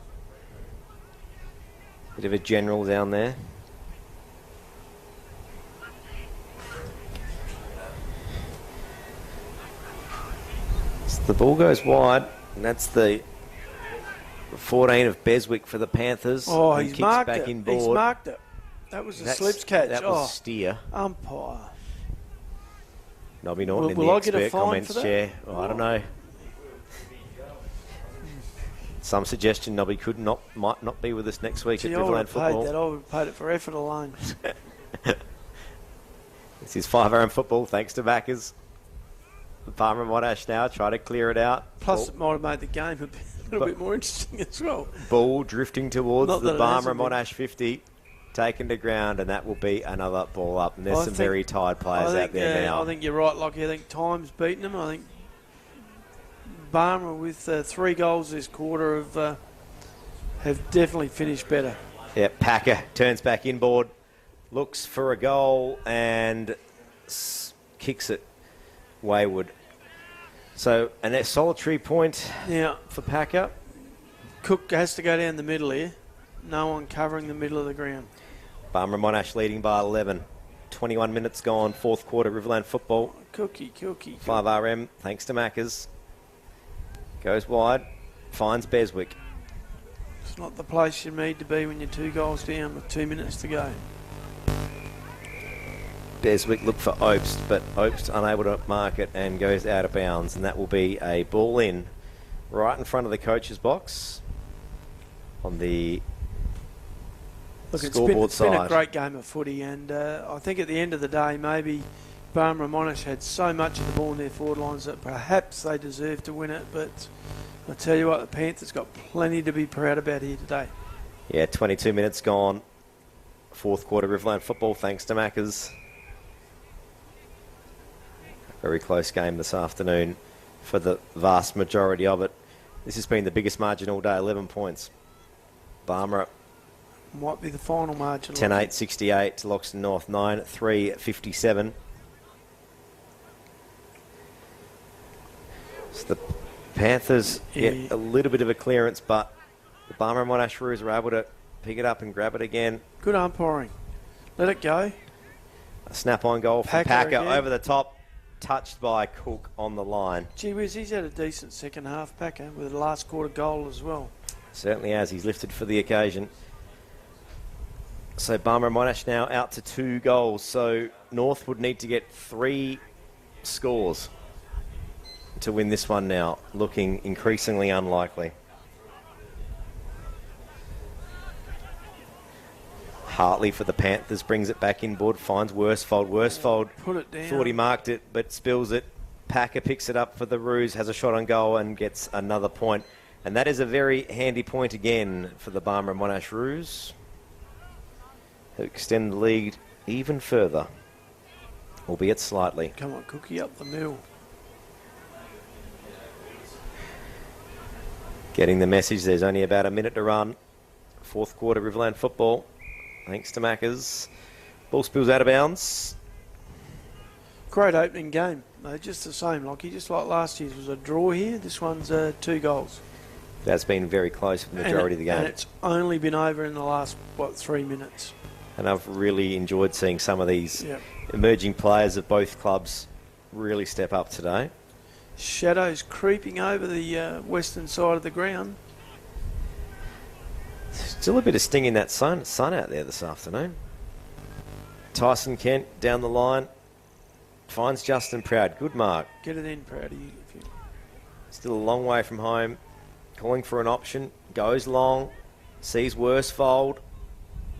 Bit of a general down there. So the ball goes wide, and that's the 14 of Beswick for the Panthers. Oh, He he's kicks marked back it. in board. He's marked it. That was a slips catch. That was Steer. Umpire. Nobby Norton in Will the I get a expert fine comments for that? chair. Oh, I don't know. Some suggestion Nobby might not be with us next week Gee, at I would Riverland have paid Football. that. I would have paid it for effort alone. This is 5am football, thanks to backers. Barmera Monash now try to clear it out. Plus, it might have made the game a little bit more interesting as well. Ball drifting towards Not the that it Barmera hasn't been. Monash 50. Taken to ground, and that will be another ball up. And there's I some think- very tired players out there now. I think you're right, Lockie. I think time's beaten them. I think Barmera with 3 goals this quarter have definitely finished better. Yeah, Packer turns back inboard, looks for a goal, and kicks it wayward. So, a solitary point Now, for Packer. Cook has to go down the middle here. No one covering the middle of the ground. Barmera Monash leading by 11. 21 minutes gone, 4th quarter, Riverland football. Cookie. 5RM, thanks to Maccas. Goes wide, finds Beswick. It's not the place you need to be when you're 2 goals down with 2 minutes to go. Beswick looked for Obst, but Obst unable to mark it and goes out of bounds. And that will be a ball in right in front of the coach's box on the Look, scoreboard it's been a side. great game of footy, and I think at the end of the day, maybe Barmera Monash had so much of the ball in their forward lines that perhaps they deserved to win it. But I tell you what, the Panthers got plenty to be proud about here today. Yeah, 22 minutes gone. 4th quarter Riverland football, thanks to Maccas. Very close game this afternoon for the vast majority of it. This has been the biggest margin all day, 11 points. Barmera Might be the final margin. 10-8-68 to Loxton North 9-3-57. So the Panthers get a little bit of a clearance, but the Barmera Monash Roos are able to pick it up and grab it again. Good umpiring. Let it go. A snap-on goal from Packer Packer again. over the top, touched by Cook on the line. Gee whiz, he's had a decent second half, Packer, with the last quarter goal as well. Certainly has. He's lifted for the occasion. So Barmera Monash now out to 2 goals. So North would need to get 3 scores to win this one now. Looking increasingly unlikely. Hartley for the Panthers brings it back inboard, finds Worsfold. Worsfold Put it down. thought he marked it, but spills it. Packer picks it up for the Roos, has a shot on goal and gets another point. And that is a very handy point again for the Barmera Monash Roos, who extend the lead even further, albeit slightly. Come on, Cookie, up the middle. Getting the message, there's only about a minute to run. Fourth quarter Riverland football. Thanks to Maccas. Ball spills out of bounds. Great opening game. Just the same, Lockie. Just like last year's was a draw here. This one's 2 goals. That's been very close for the majority of the game. And it's only been over in the last, 3 minutes. And I've really enjoyed seeing some of these emerging players of both clubs really step up today. Shadows creeping over the western side of the ground. Still a bit of sting in that sun out there this afternoon. Tyson Kent down the line. Finds Justin Proud. Good mark. Get it in, Proudy. Still a long way from home. Calling for an option. Goes long. Sees Worsfold.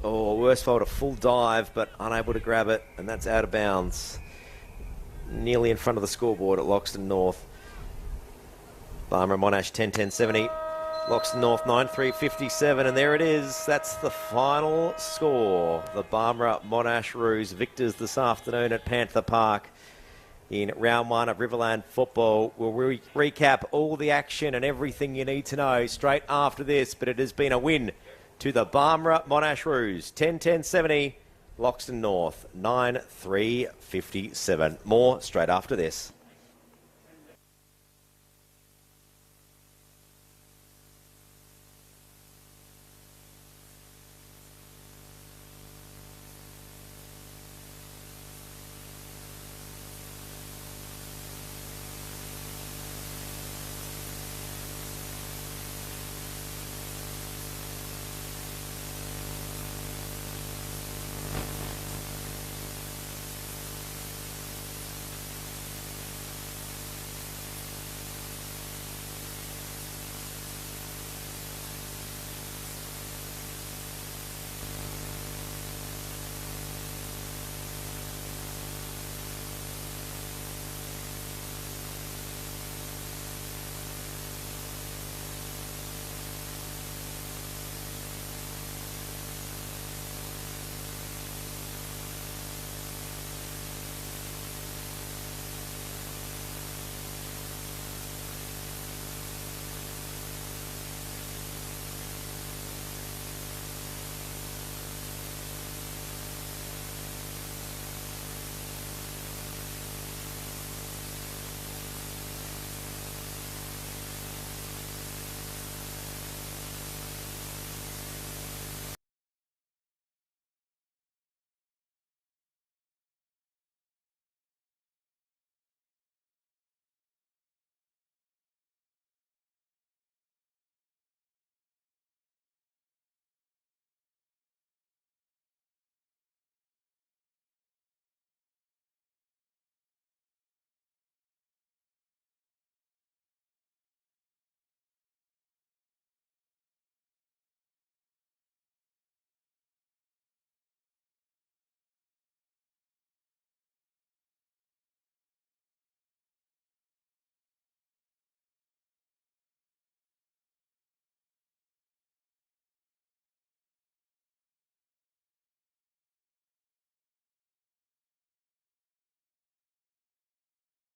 Oh, Worsfold a full dive, but unable to grab it. And that's out of bounds. Nearly in front of the scoreboard at Loxton North. Barmera Monash 10-10-70. Loxton North 9-3-57. And there it is. That's the final score. The Barmera Monash Roos victors this afternoon at Panther Park in round 1 of Riverland football. We'll recap all the action and everything you need to know straight after this, but it has been a win to the Barmera Monash Roos. 10-10-70, Loxton North 9-3-57. More straight after this.